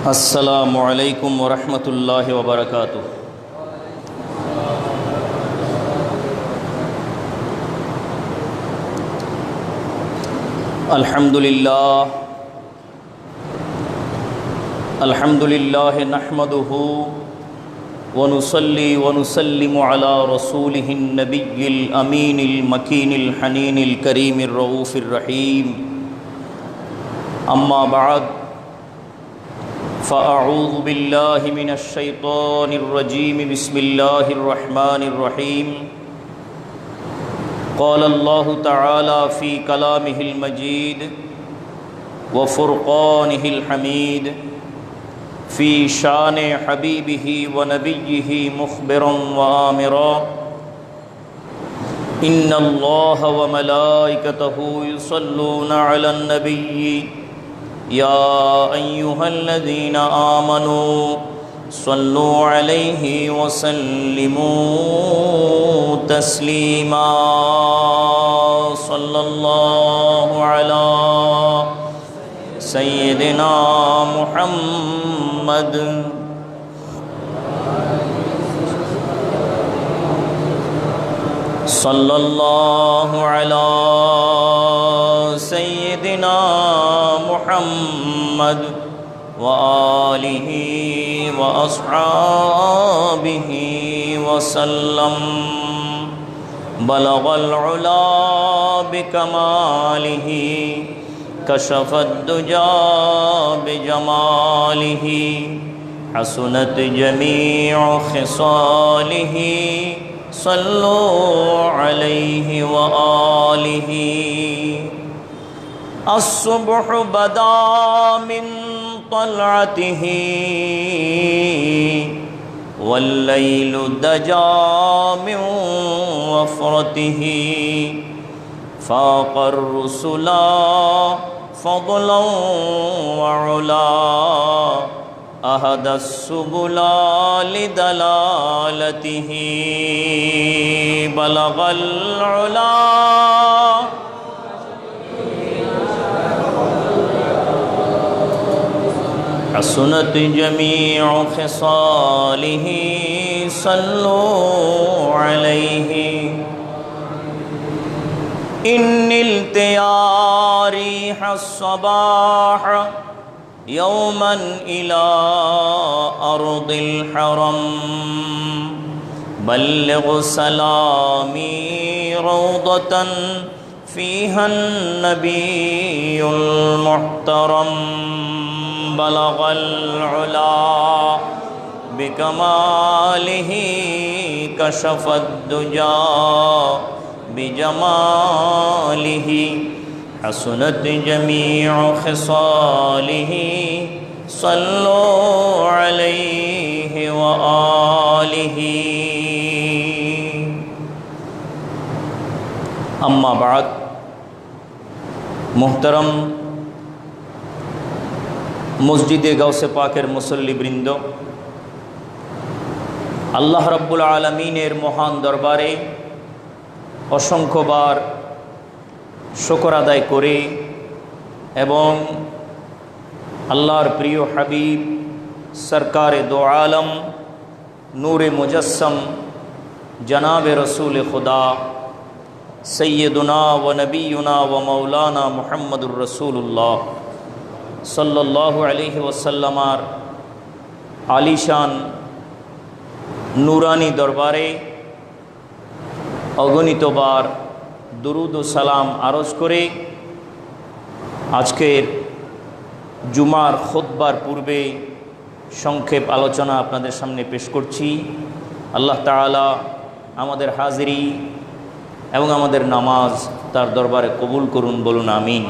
السلام علیکم ورحمۃ اللہ وبرکاتہ۔ الحمد للہ نحمدہ ونصلی ونسلم علی رسولہ النبی الامین المکین الحنین الکریم الرؤوف الرحیم، اما بعد فاعوذ باللہ من الشیطان الرجیم، بسم اللہ الرحمن الرحیم۔ قال اللہ تعالی فی کلامہ المجید وفرقانہ الحمید، فی شان حبیبہ ونبیہ مخبرا وآمرا، ان اللہ وملائکتہ یصلون علی النبی یا ایہا الذین آمنوا صلوا علیہ وسلموا تسلیما، صلی اللہ علی سیدنا محمد صلی اللہ علی سیدنا محمد وآلہ وأصحابہ وسلم، بلغ العلا بکمالہ، کشف الدجا بجمالہ، حسنت جمیع خصالہ، صلوا علیہ وآلہ۔ الصبح بدا من طلعته واللیل دجا من وفرته، فاق الرسلا فضلا وعلا، اہد السبلا لدلالته، بلغ العلا حسنت جمیع خصالہ، صلوا علیہ۔ ان نلت ریح الصباح یوما الی ارض الحرم، بلغ سلامی روضة فیہا النبی المحترم، بلغ العلا بکمالہ، کشف الدجا بجمالہ، حسنت جمیع خصالہ، صلوا علیہ وآلہ۔ اما بعد، محترم مسجد غوث পাকের মুসল্লি বৃন্দ, আল্লাহ রাব্বুল আলামিনের মহান দরবারে অসংখ্যবার শুকর আদায় করে এবং আল্লাহর প্রিয় হাবিব সরকারে দো আলম নূরে মুজাসসম জনাবে রসুল খুদা সৈয়দুনা ও নবীনা ও মৌলানা মুহাম্মদুর রসুল্লাহ সাল্লাল্লাহু আলাইহি ওয়াসাল্লামার আলিশান নুরানি দরবারে অগণিতবার দুরুদ ও সালাম আরজ করে আজকের জুমার খুতবার পূর্বে সংক্ষেপ আলোচনা আপনাদের সামনে পেশ করছি। আল্লাহ তাআলা আমাদের হাজিরি এবং আমাদের নামাজ তার দরবারে কবুল করুন, বলুন আমিন।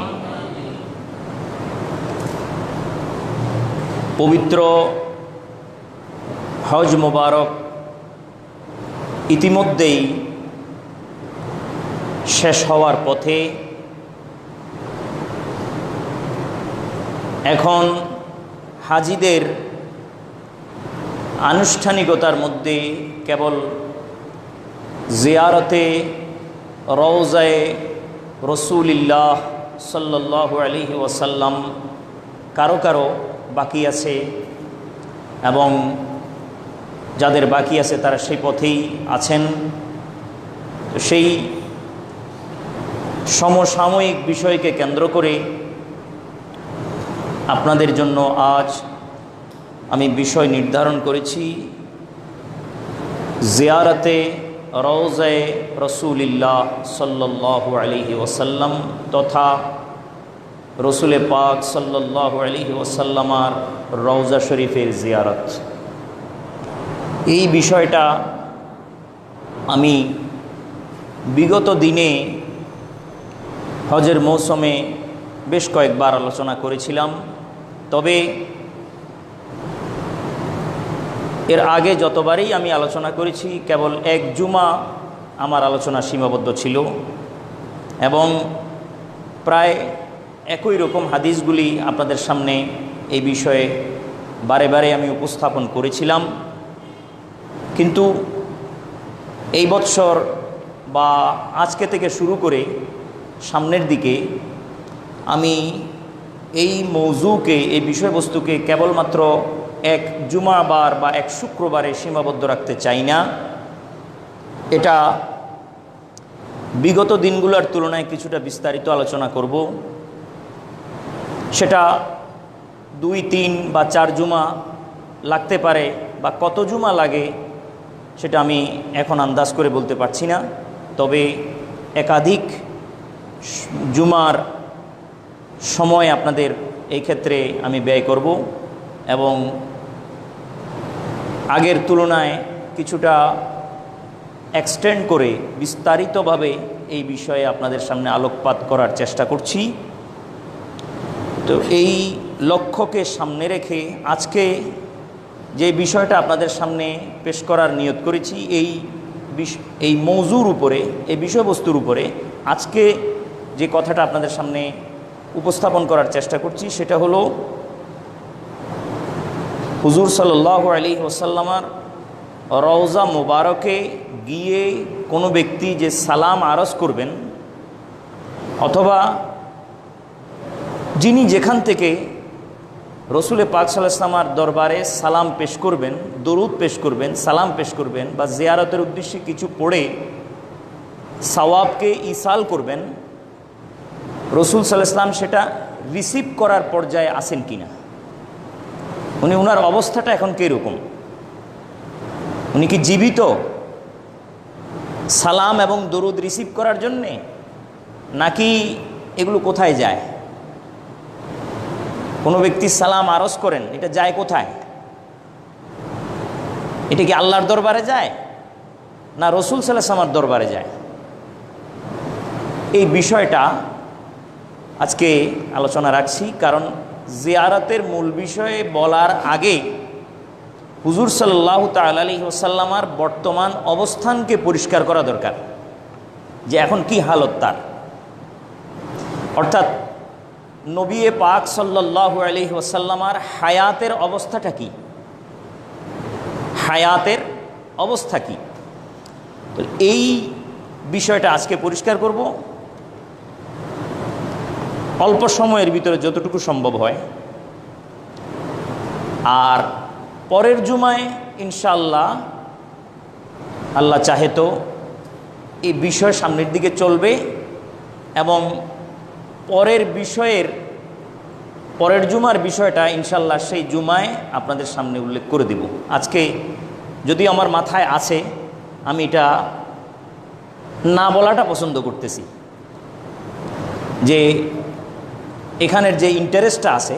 পবিত্র হজ মোবারক ইতিমধ্যেই শেষ হওয়ার পথে। এখন হাজিদের আনুষ্ঠানিকতার মধ্যে কেবল জিয়ারতে রওজায়ে রাসূলুল্লাহ সাল্লাল্লাহু আলাইহি ওয়াসাল্লাম কারো কারো বাকি আছে এবং যাদের বাকি আছে তারা সেই পথেই আছেন। তো সেই সমসাময়িক বিষয়কে কেন্দ্র করে আপনাদের জন্য আজ আমি বিষয় নির্ধারণ করেছি জিয়ারতে রওজায়ে রসুলিল্লাহ সাল্লাল্লাহু আলাইহি ওয়াসাল্লাম তথা রসুলে পাক সাল্লাল্লাহু আলাইহি ওয়াসাল্লামার রওজা শরীফের জিয়ারত। এই বিষয়টা আমি বিগত দিনে হজের মৌসুমে বেশ কয়েকবার আলোচনা করেছিলাম, তবে এর আগে যতবারই আমি আলোচনা করেছি কেবল এক জুমা আমার আলোচনা সীমাবদ্ধ ছিল এবং প্রায় একই রকম হাদিসগুলি আপনাদের সামনে এই বিষয়ে বারে বারে আমি উপস্থাপন করেছিলাম। কিন্তু এই বৎসর বা আজকে থেকে শুরু করে সামনের দিকে আমি এই মৌজুকে, এই বিষয়বস্তুকে কেবলমাত্র এক জুমাবার বা এক শুক্রবারে সীমাবদ্ধ রাখতে চাই না। এটা বিগত দিনগুলোর তুলনায় কিছুটা বিস্তারিত আলোচনা করব। সেটা 2, 3 বা 4 জুমা লাগতে পারে, বা কত জুমা লাগে সেটা আমি এখন আন্দাজ করে বলতে পারছি না। তবে একাধিক জুমার সময় আপনাদের এই ক্ষেত্রে আমি ব্যয় করব এবং আগের তুলনায় কিছুটা এক্সটেন্ড করে বিস্তারিতভাবে এই বিষয়ে আপনাদের সামনে আলোকপাত করার চেষ্টা করছি। তো এই লক্ষ্যকে সামনে রেখে আজকে যে বিষয়টা আপনাদের সামনে পেশ করার নিয়ত করেছি, এই মৌজুর উপরে, এই বিষয়বস্তুর উপরে আজকে যে কথাটা আপনাদের সামনে উপস্থাপন করার চেষ্টা করছি সেটা হলো হুজুর সাল্লাল্লাহু আলাইহি ওয়াসাল্লামার রওজা মুবারকে গিয়ে কোনো ব্যক্তি যে সালাম আরজ করবেন অথবা যিনি যেখান থেকে রসুলে পাক সাল্লাল্লাহু আলাইহি ওয়াসাল্লামার দরবারে সালাম পেশ করবেন, দরুদ পেশ করবেন, সালাম পেশ করবেন বা জিয়ারতের উদ্দেশ্যে কিছু পড়ে সওয়াবকে ইসাল করবেন, রসুল সাল্লাল্লাহু আলাইহি ওয়াসাল্লাম সেটা রিসিভ করার পর্যায়ে আসেন কিনা, ওনার অবস্থাটা এখন কীরকম, উনি কি জীবিত সালাম এবং দরুদ রিসিভ করার জন্যে, নাকি এগুলো কোথায় যায়? কোনো ব্যক্তি সালাম আরজ করেন, এটা যায় কোথায়? এটা কি আল্লাহর দরবারে যায় না রসুল সাল্লাল্লাহু আলাইহি ওয়াসাল্লামের দরবারে যায়? এই বিষয়টা আজকে আলোচনা রাখছি, কারণ জিয়ারতের মূল বিষয়ে বলার আগে হুজুর সাল্লাল্লাহু তাআলা আলাইহি ওয়াসাল্লামার বর্তমান অবস্থানকে পরিষ্কার করা দরকার, যে এখন কি হালত তার। অর্থাৎ নবী পাক সাল্লাল্লাহু আলাইহি ওয়াসাল্লামার হায়াতের অবস্থাটা কি, হায়াতের অবস্থা কি, তো এই বিষয়টা আজকে পরিষ্কার করব অল্প সময়ের ভিতরে যতটুকু সম্ভব হয়। আর পরের জুমায় ইনশাআল্লাহ আল্লাহ চাহে তো এই বিষয় সামনের দিকে চলবে এবং পরের জুমার বিষয়টা ইনশাআল্লাহ সেই জুমায় আপনাদের সামনে উল্লেখ করে দেব। আজকে যদি আমার মাথায় আছে আমি এটা না বলাটা পছন্দ করতেছি, যে এখানের যে ইন্টারেস্টটা আছে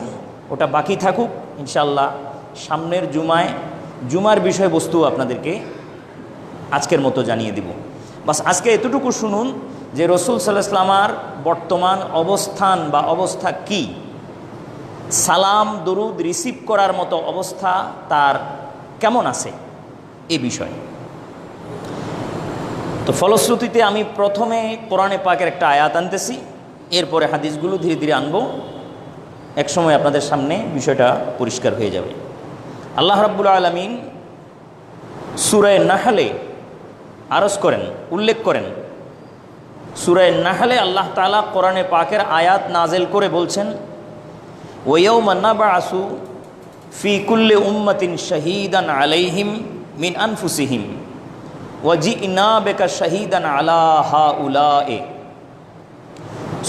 ওটা বাকি থাকুক, ইনশাআল্লাহ সামনের জুমার বিষয়বস্তু আপনাদেরকে আজকের মতো জানিয়ে দিব। বাস আজকে এতটুকু শুনুন যে রসুল সাল্লাল্লাহু আলাইহি ওয়াসাল্লামের বর্তমান অবস্থান বা অবস্থা কি, সালাম দরুদ রিসিভ করার মতো অবস্থা তার কেমন আছে এই বিষয়ে। তো ফলশ্রুতিতে আমি প্রথমে কোরআনে পাকের একটা আয়াত আনতেছি, এরপরে হাদিসগুলো ধীরে ধীরে আনবো, একসময় আপনাদের সামনে বিষয়টা পরিষ্কার হয়ে যাবে। আল্লাহ রাব্বুল আলামিন সূরা নাহলে আরজ করেন, উল্লেখ করেন, সূরা নাহলে আল্লাহ তাআলা কোরআনে পাকের আয়াত নাজেল করে বলছেন, ওয়ায়াউমা নাবআসু ফি কুল্লি উম্মাতিন শাহীদান আলাইহিম মিন আনফুসিহিম ওয়া জি'না বিকা শাহীদান আলা হাউলায়ে।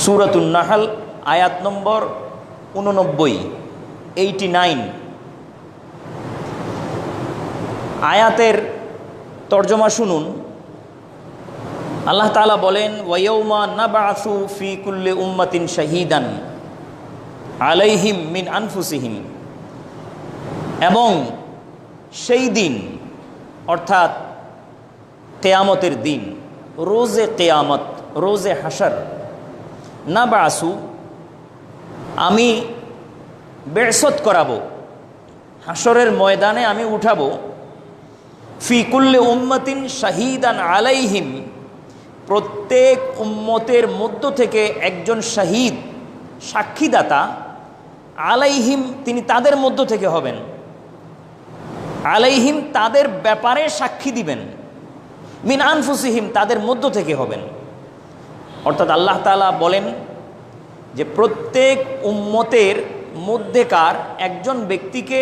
সূরাতুন নাহল আয়াত নম্বর 89, 89। আয়াতের তর্জমা শুনুন। আল্লাহ তাআলা বলেন, ওয়াইয়াউমা নাবআসু ফি কুল্লি উম্মাতিন শাহীদান আলাইহিম মিন আনফুসিহিম, এবং সেই দিন অর্থাৎ কিয়ামতের দিন, রোজে কিয়ামত, রোজে হাসর, নাবআসু আমি বে'সত করাবো, হাসরের ময়দানে আমি উঠাবো, ফি কুল্লি উম্মাতিন শাহীদান আলাইহিম, প্রত্যেক উম্মতের মধ্য থেকে একজন শাহীদ, সাক্ষীদাতা, আলাইহিম তিনি তাদের মধ্য থেকে হবেন, আলাইহিম তাদের ব্যাপারে সাক্ষী দিবেন, মিন আনফুসিহিম তাদের মধ্য থেকে হবেন। অর্থাৎ আল্লাহ তাআলা বলেন যে প্রত্যেক উম্মতের মধ্যেকার একজন ব্যক্তিকে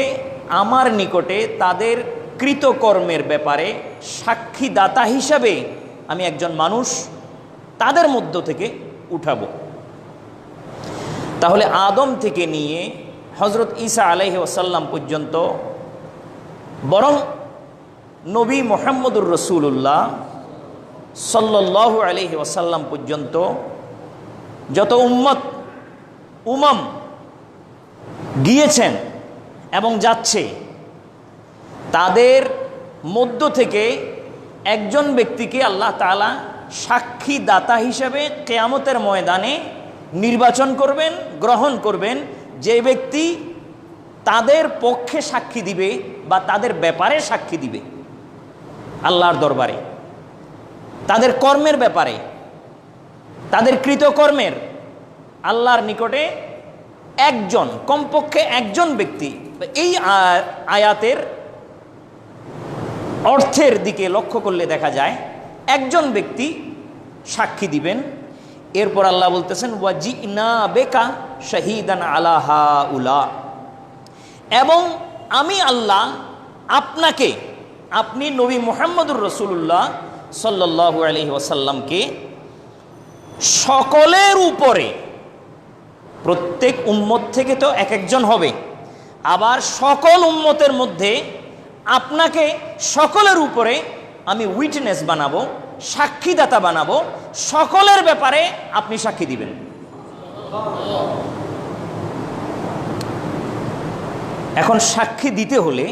আমার নিকটে তাদের কৃতকর্মের ব্যাপারে সাক্ষীদাতা হিসাবে আমি একজন মানুষ তাদের মধ্য থেকে উঠাবো। তাহলে আদম থেকে নিয়ে হযরত ঈসা আলাইহি ওয়াসাল্লাম পর্যন্ত, বরং নবী মুহাম্মদুর রাসূলুল্লাহ সাল্লাল্লাহু আলাইহি ওয়াসাল্লাম পর্যন্ত যত উম্মাম গিয়েছেন এবং যাচ্ছে, তাদের মধ্য থেকে একজন ব্যক্তিকে আল্লাহ তাআলা সাক্ষীদাতা হিসেবে কিয়ামতের ময়দানে নির্বাচন করবেন, গ্রহণ করবেন, যে ব্যক্তি তাদের পক্ষে সাক্ষী দিবে বা তাদের ব্যাপারে সাক্ষী দিবে আল্লাহর দরবারে, তাদের কর্মের ব্যাপারে, তাদের কৃতকর্মের আল্লাহর নিকটে একজন, কমপক্ষে একজন ব্যক্তি। এই আয়াতের অর্থের দিকে লক্ষ্য করলে দেখা যায় একজন ব্যক্তি সাক্ষী দিবেন। এরপর আল্লাহ বলতেছেন, ওয়া জি'না বিকা শাহীদান আলা হাউলা, এবং আমি আল্লাহ আপনাকে, আপনি নবী মুহাম্মদুর রাসূলুল্লাহ সাল্লাল্লাহু আলাইহি ওয়াসাল্লামকে সকলের উপরে, প্রত্যেক উম্মত থেকে তো এক একজন হবে, আবার সকল উম্মতের মধ্যে আপনাকে সকলের উপরে আমি উইটনেস বানাবো, সাক্ষীদাতা বানাবো, সকলের ব্যাপারে আপনি সাক্ষী দিবেন। এখন সাক্ষী দিতে হলে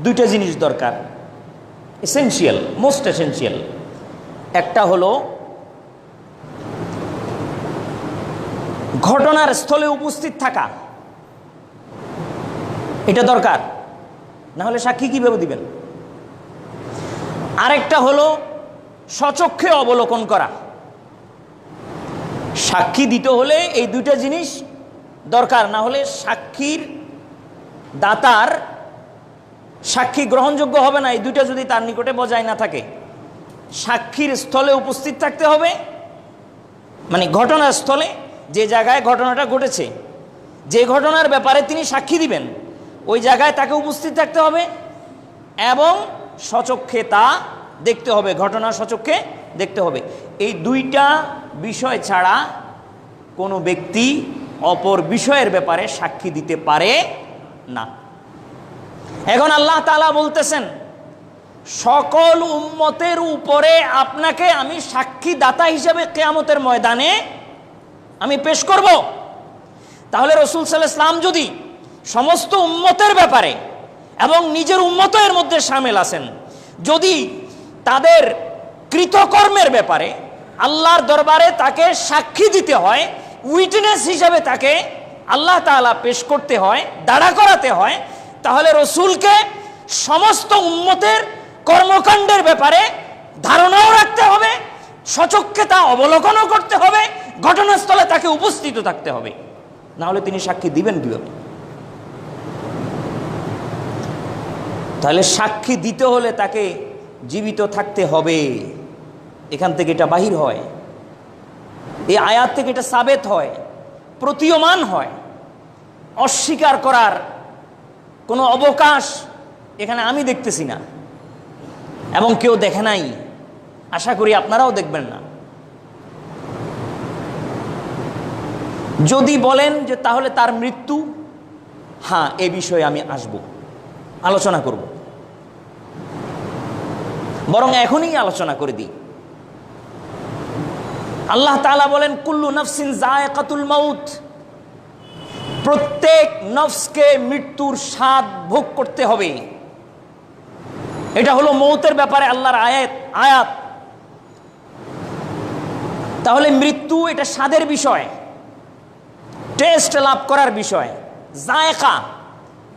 দুইটা জিনিস দরকার, এসেনশিয়াল, মোস্ট এসেনশিয়াল। একটা হলো ঘটনার স্থলে উপস্থিত থাকা, এটা দরকার, না হলে সাক্ষী কিভাবে দিবেন। আরেকটা হলো স্বচক্ষে অবলোকন করা। সাক্ষী দিতে হলে এই দুইটা জিনিস দরকার, না হলে সাক্ষীর দাতার সাক্ষী গ্রহণযোগ্য হবে না। এই দুইটা যদি তার নিকটে বজায় না থাকে, সাক্ষীর স্থলে উপস্থিত থাকতে হবে, মানে ঘটনার স্থলে, যে জায়গায় ঘটনাটা ঘটেছে, যে ঘটনার ব্যাপারে তিনি সাক্ষী দিবেন, ওই জায়গায় তাকে উপস্থিত থাকতে হবে এবং স্বচক্ষে তা দেখতে হবে, ঘটনা স্বচক্ষে দেখতে হবে। এই দুইটা বিষয় ছাড়া কোনো ব্যক্তি অপর বিষয়ের ব্যাপারে সাক্ষী দিতে পারে না। এখন আল্লাহ তাআলা বলতেছেন, সকল উম্মতের উপরে আপনাকে আমি সাক্ষীদাতা হিসেবে কিয়ামতের ময়দানে আমি পেশ করব। তাহলে রাসূল সাল্লাল্লাহু আলাইহি ওয়াসাল্লাম যদি সমস্ত উম্মতের ব্যাপারে এবং নিজের উম্মতের মধ্যে শামিল আছেন, যদি তাদের কৃতকর্মের ব্যাপারে আল্লাহর দরবারে তাকে সাক্ষী দিতে হয়, উইটনেস হিসাবে তাকে আল্লাহ তাআলা পেশ করতে হয়, দাঁড়া করাতে হয়, তাহলে রসুলকে সমস্ত উম্মতের কর্মকাণ্ডের ব্যাপারে ধারণাও রাখতে হবে, স্বচক্ষে তা অবলোকনও করতে হবে, ঘটনাস্থলে তাকে উপস্থিত থাকতে হবে, না হলে তিনি সাক্ষী দিবেন কিভাবে? তাহলে সাক্ষী দিতে হলে তাকে জীবিত থাকতে হবে। এখান থেকে এটা বাহির হয়, এই আয়াত থেকে এটা সাবেত হয়, প্রতীয়মান হয়। অস্বীকার করার কোনো অবকাশ এখানে আমি দেখতেছি না, এবং কেউ দেখে নাই, আশা করি আপনারাও দেখবেন না। যদি বলেন যে তাহলে তার মৃত্যু, হ্যাঁ, এ বিষয়ে আমি আসব, আলোচনা করব, বরং এখনই আলোচনা করে দিই। আল্লাহ তাআলা বলেন, কুল্লু নাফসিন যায়কাতুল মাউত, প্রত্যেক নফসকে মৃত্যুর স্বাদ ভোগ করতে হবে। এটা হলো মৌতের ব্যাপারে আল্লাহর আয়াত। তাহলে মৃত্যু এটা স্বাদের বিষয়, টেস্ট লাভ করার বিষয়, জায়কা।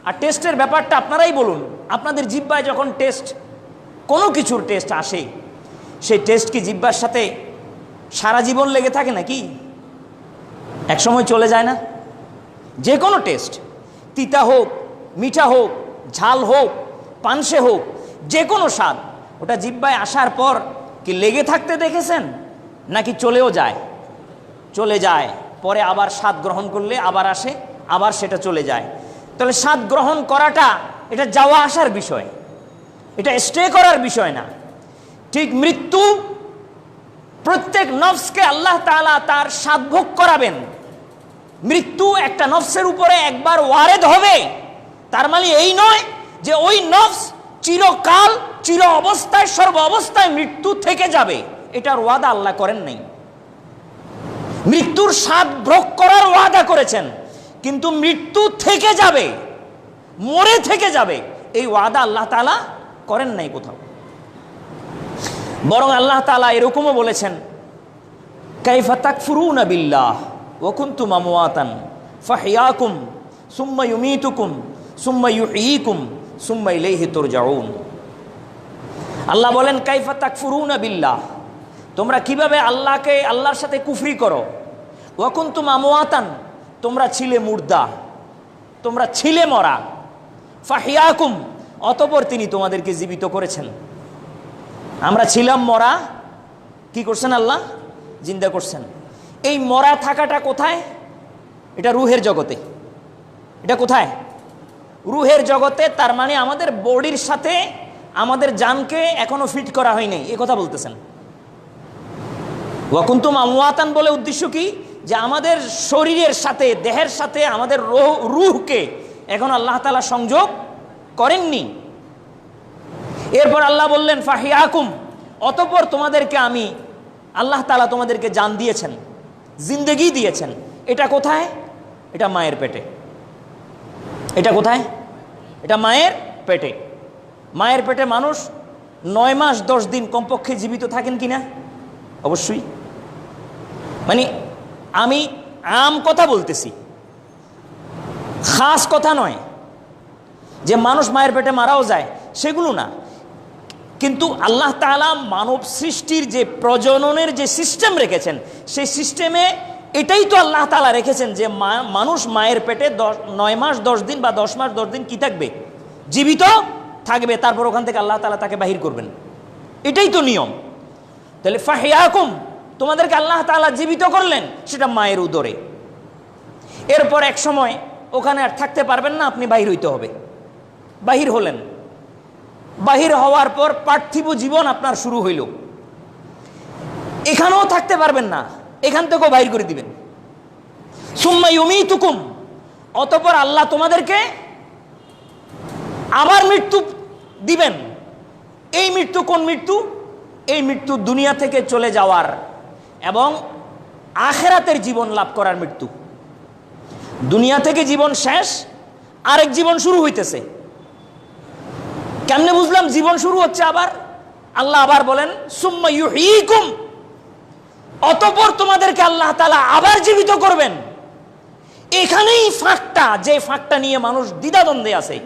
আর টেস্টের ব্যাপারটা আপনারাই বলুন, আপনাদের জিহ্বায় যখন কোনো কিছুর টেস্ট আসে, সেই টেস্ট কি জিহ্বার সাথে সারা জীবন লেগে থাকে নাকি? এক সময় চলে যায় না? যে কোনো টেস্ট, তিতা হোক, মিঠা হোক, ঝাল হোক, পানসে হোক, যে কোনো স্বাদ, ওটা জিহ্বায় আসার পর কি লেগে থাকতে দেখেছেন নাকি চলেও যায়? চলে যায়, পরে আবার স্বাদ গ্রহণ করলে আবার আসে, আবার সেটা চলে যায়। তাহলে স্বাদ গ্রহণ করাটা এটা যাওয়া আসার বিষয়, এটা স্টে করার বিষয় না। ঠিক মৃত্যু প্রত্যেক নফসকে আল্লাহ তাআলা তার স্বাদ ভোগ করাবেন। মৃত্যু একটা নফসের উপরে একবার ওয়ারেদ হবে, তার মানে এই নয় যে ওই নফস চিরকাল চির অবস্থায় সর্ব অবস্থায় মৃত্যু থেকে যাবে, এটার ওয়াদা আল্লাহ করেন নাই। মৃত্যুর স্বাদ ভোগ করার ওয়াদা করেছেন, কিন্তু মৃত্যু থেকে যাবে, মরে থেকে যাবে, এই ওয়াদা আল্লাহ তাআলা করেন নাই কোথাও। বরং আল্লাহ তাআলা এরকমও বলেছেন, কাইফা তাকফুরুনা বিল্লাহ ওয়া কুনতুম আমওয়াতান ফাহইয়াকুম সুম্মা ইউমীতুকুম সুম্মা ইউহয়ীকুম সুম্মা ইলাইহি তুরজাউন। আল্লাহ বলেন, কাইফা তাকফুরুনা বিল্লাহ, তোমরা কিভাবে আল্লাহর সাথে কুফরি করো। ওয়া কুনতুম আমওয়াতান, তোমরা ছিলে মুর্দা, তোমরা ছিলে মরা। ফাহইয়াকুম, অতঃপর তিনি তোমাদেরকে জীবিত করেছেন। আমরা ছিলাম মরা, কি করছেন আল্লাহ? জিন্দা করছেন। এই মরা থাকাটা কোথায়? এটা রুহের জগতে। এটা কোথায়? রুহের জগতে। তার মানে আমাদের বডির সাথে আমাদের জানকে এখনো ফিট করা হয়নি, এই কথা বলতেছেন। ওয়া কুনতুম আমওয়াতান বলে উদ্দেশ্য কি? যে আমাদের শরীরের সাথে, দেহের সাথে আমাদের রুহকে এখন আল্লাহ তাআলা সংযোগ করেননি। এরপর আল্লাহ বললেন, ফাহিয়াকুম, অতঃপর তোমাদেরকে আমি আল্লাহ তাআলা তোমাদেরকে জান দিয়েছেন, জিন্দেগি দিয়েছেন। এটা কোথায়? এটা মায়ের পেটে। এটা কোথায়? এটা মায়ের পেটে। মায়ের পেটে মানুষ 9 মাস 10 দিন কমপক্ষে জীবিত থাকেন কিনা? অবশ্যই। মানে আমি আম কথা বলতেছি, খাস কথা নয় যে মানুষ মায়ের পেটে মারাও যায়, সেগুলো না। কিন্তু আল্লাহ তাআলা মানব সৃষ্টির যে প্রজননের যে সিস্টেম রেখেছেন, সেই সিস্টেমে এটাই তো আল্লাহ তাআলা রেখেছেন যে মানুষ মায়ের পেটে 9 মাস 10 দিন বা 10 মাস 10 দিন কি থাকবে? জীবিত থাকবে। তারপর ওখান থেকে আল্লাহ তাআলা তাকে বাহির করবেন, এটাই তো নিয়ম। তাহলে ফাহিয়াকুম, তোমাদেরকে আল্লাহ তাআলা জীবিত করলেন, সেটা মায়ের উদরে। এরপর এক সময় ওখানে আর থাকতে পারবেন না, আপনি বাহির হইতে হবে। বাহির হলেন, বাহির হওয়ার পর পার্থিব জীবন আপনার শুরু হইল। এখানেও থাকতে পারবেন না, এখান থেকেও বাহির করে দিবেন। সুম্মা ইউমীতুকুম, অতঃপর আল্লাহ তোমাদেরকে আবার মৃত্যু দিবেন। এই মৃত্যু কোন মৃত্যু? এই মৃত্যু দুনিয়া থেকে চলে যাওয়ার এবং আখিরাতের জীবন লাভ করার মৃত্যু। দুনিয়া থেকে জীবন শেষ, আরেক জীবন শুরু হইতেছে। কেমনে বুঝলাম জীবন শুরু হচ্ছে আবার? আল্লাহ আবার বলেন, সুম্মা ইউহয়ীকুম, অতঃপর তোমাদেরকে আল্লাহ তাআলা আবার জীবিত করবেন। এখানেই ফাঁকটা, যে ফাঁকটা নিয়ে মানুষ দ্বিধাদ্বন্দ্বে আছে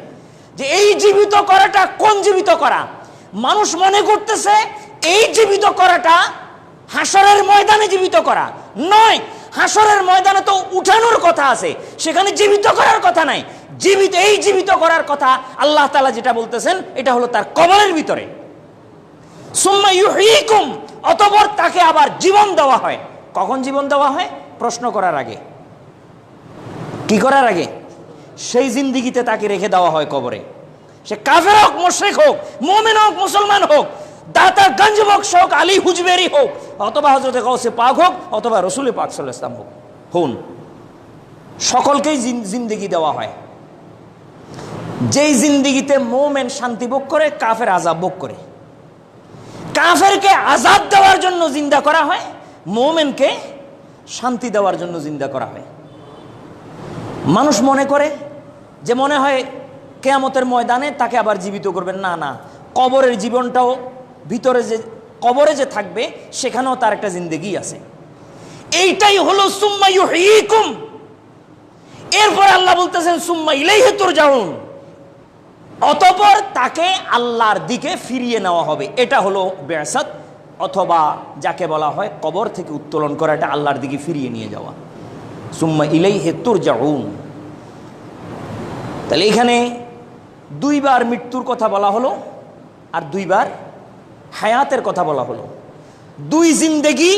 যে এই জীবিত করাটা কোন জীবিত করা। মানুষ মনে করতেছে এই জীবিত করাটা হাসরের ময়দানে জীবিত করা নয়। হাসরের ময়দানে তো উঠানোর কথা আছে, সেখানে জীবিত করার কথা নাই। এই জীবিত করার কথা আল্লাহ তাআলা যেটা বলতেছেন, এটা হলো তার কবরের ভিতরে। সুম্মা ইউহয়ীকুম, অতঃপর তাকে আবার জীবন দেওয়া হয়। কখন জীবন দেওয়া হয়? প্রশ্ন করার আগে। কি করার আগে? সেই জিন্দিগিতে তাকে রেখে দেওয়া হয় কবরে। সে কাফের হোক, মুশরিক হোক, মুমিন হোক, মুসলমান হোক, দাতা গঞ্জবক্স হোক, আলী হুজবেরি হোক, অথবা হযরতে গাউসে পাক হোক, অথবা রাসূল পাক সাল্লাল্লাহু আলাইহি ওয়াসাল্লাম হোক, হুন সকলকেই জিন্দিগি দেওয়া হয়। যেই জিন্দিগিতে মুমিন শান্তি ভোগ করে, কাফের আযাব ভোগ করে। কাফেরকে আযাব দেওয়ার জন্য জিন্দা করা হয়, মুমিনকে শান্তি দেওয়ার জন্য জিন্দা করা হয়। মানুষ মনে করে যে মনে হয় কিয়ামতের ময়দানে তাকে আবার জীবিত করবেন। না না, কবরের জীবনটাও ভিতরে যে কবরে যে থাকবে সেখানেও তার একটা জিন্দেগি আছে। এইটাই হলো সুম্মা ইউহয়িকুম। এরপর আল্লাহ বলতেছেন সুম্মা ইলাইহি তুরজাউন, অতঃপর তাকে আল্লাহর দিকে ফিরিয়ে নেওয়া হবে। এটা হলো বিআসাত, অথবা যাকে বলা হয় কবর থেকে উত্তোলন করা, এটা আল্লাহর দিকে ফিরিয়ে নিয়ে যাওয়া। সুম্মা ইলাইহি তুরজাউন। তাহলে এখানে দুইবার মৃত্যুর কথা বলা হলো আর দুইবার হায়াতের কথা বলা হলো। দুই জিন্দেগি,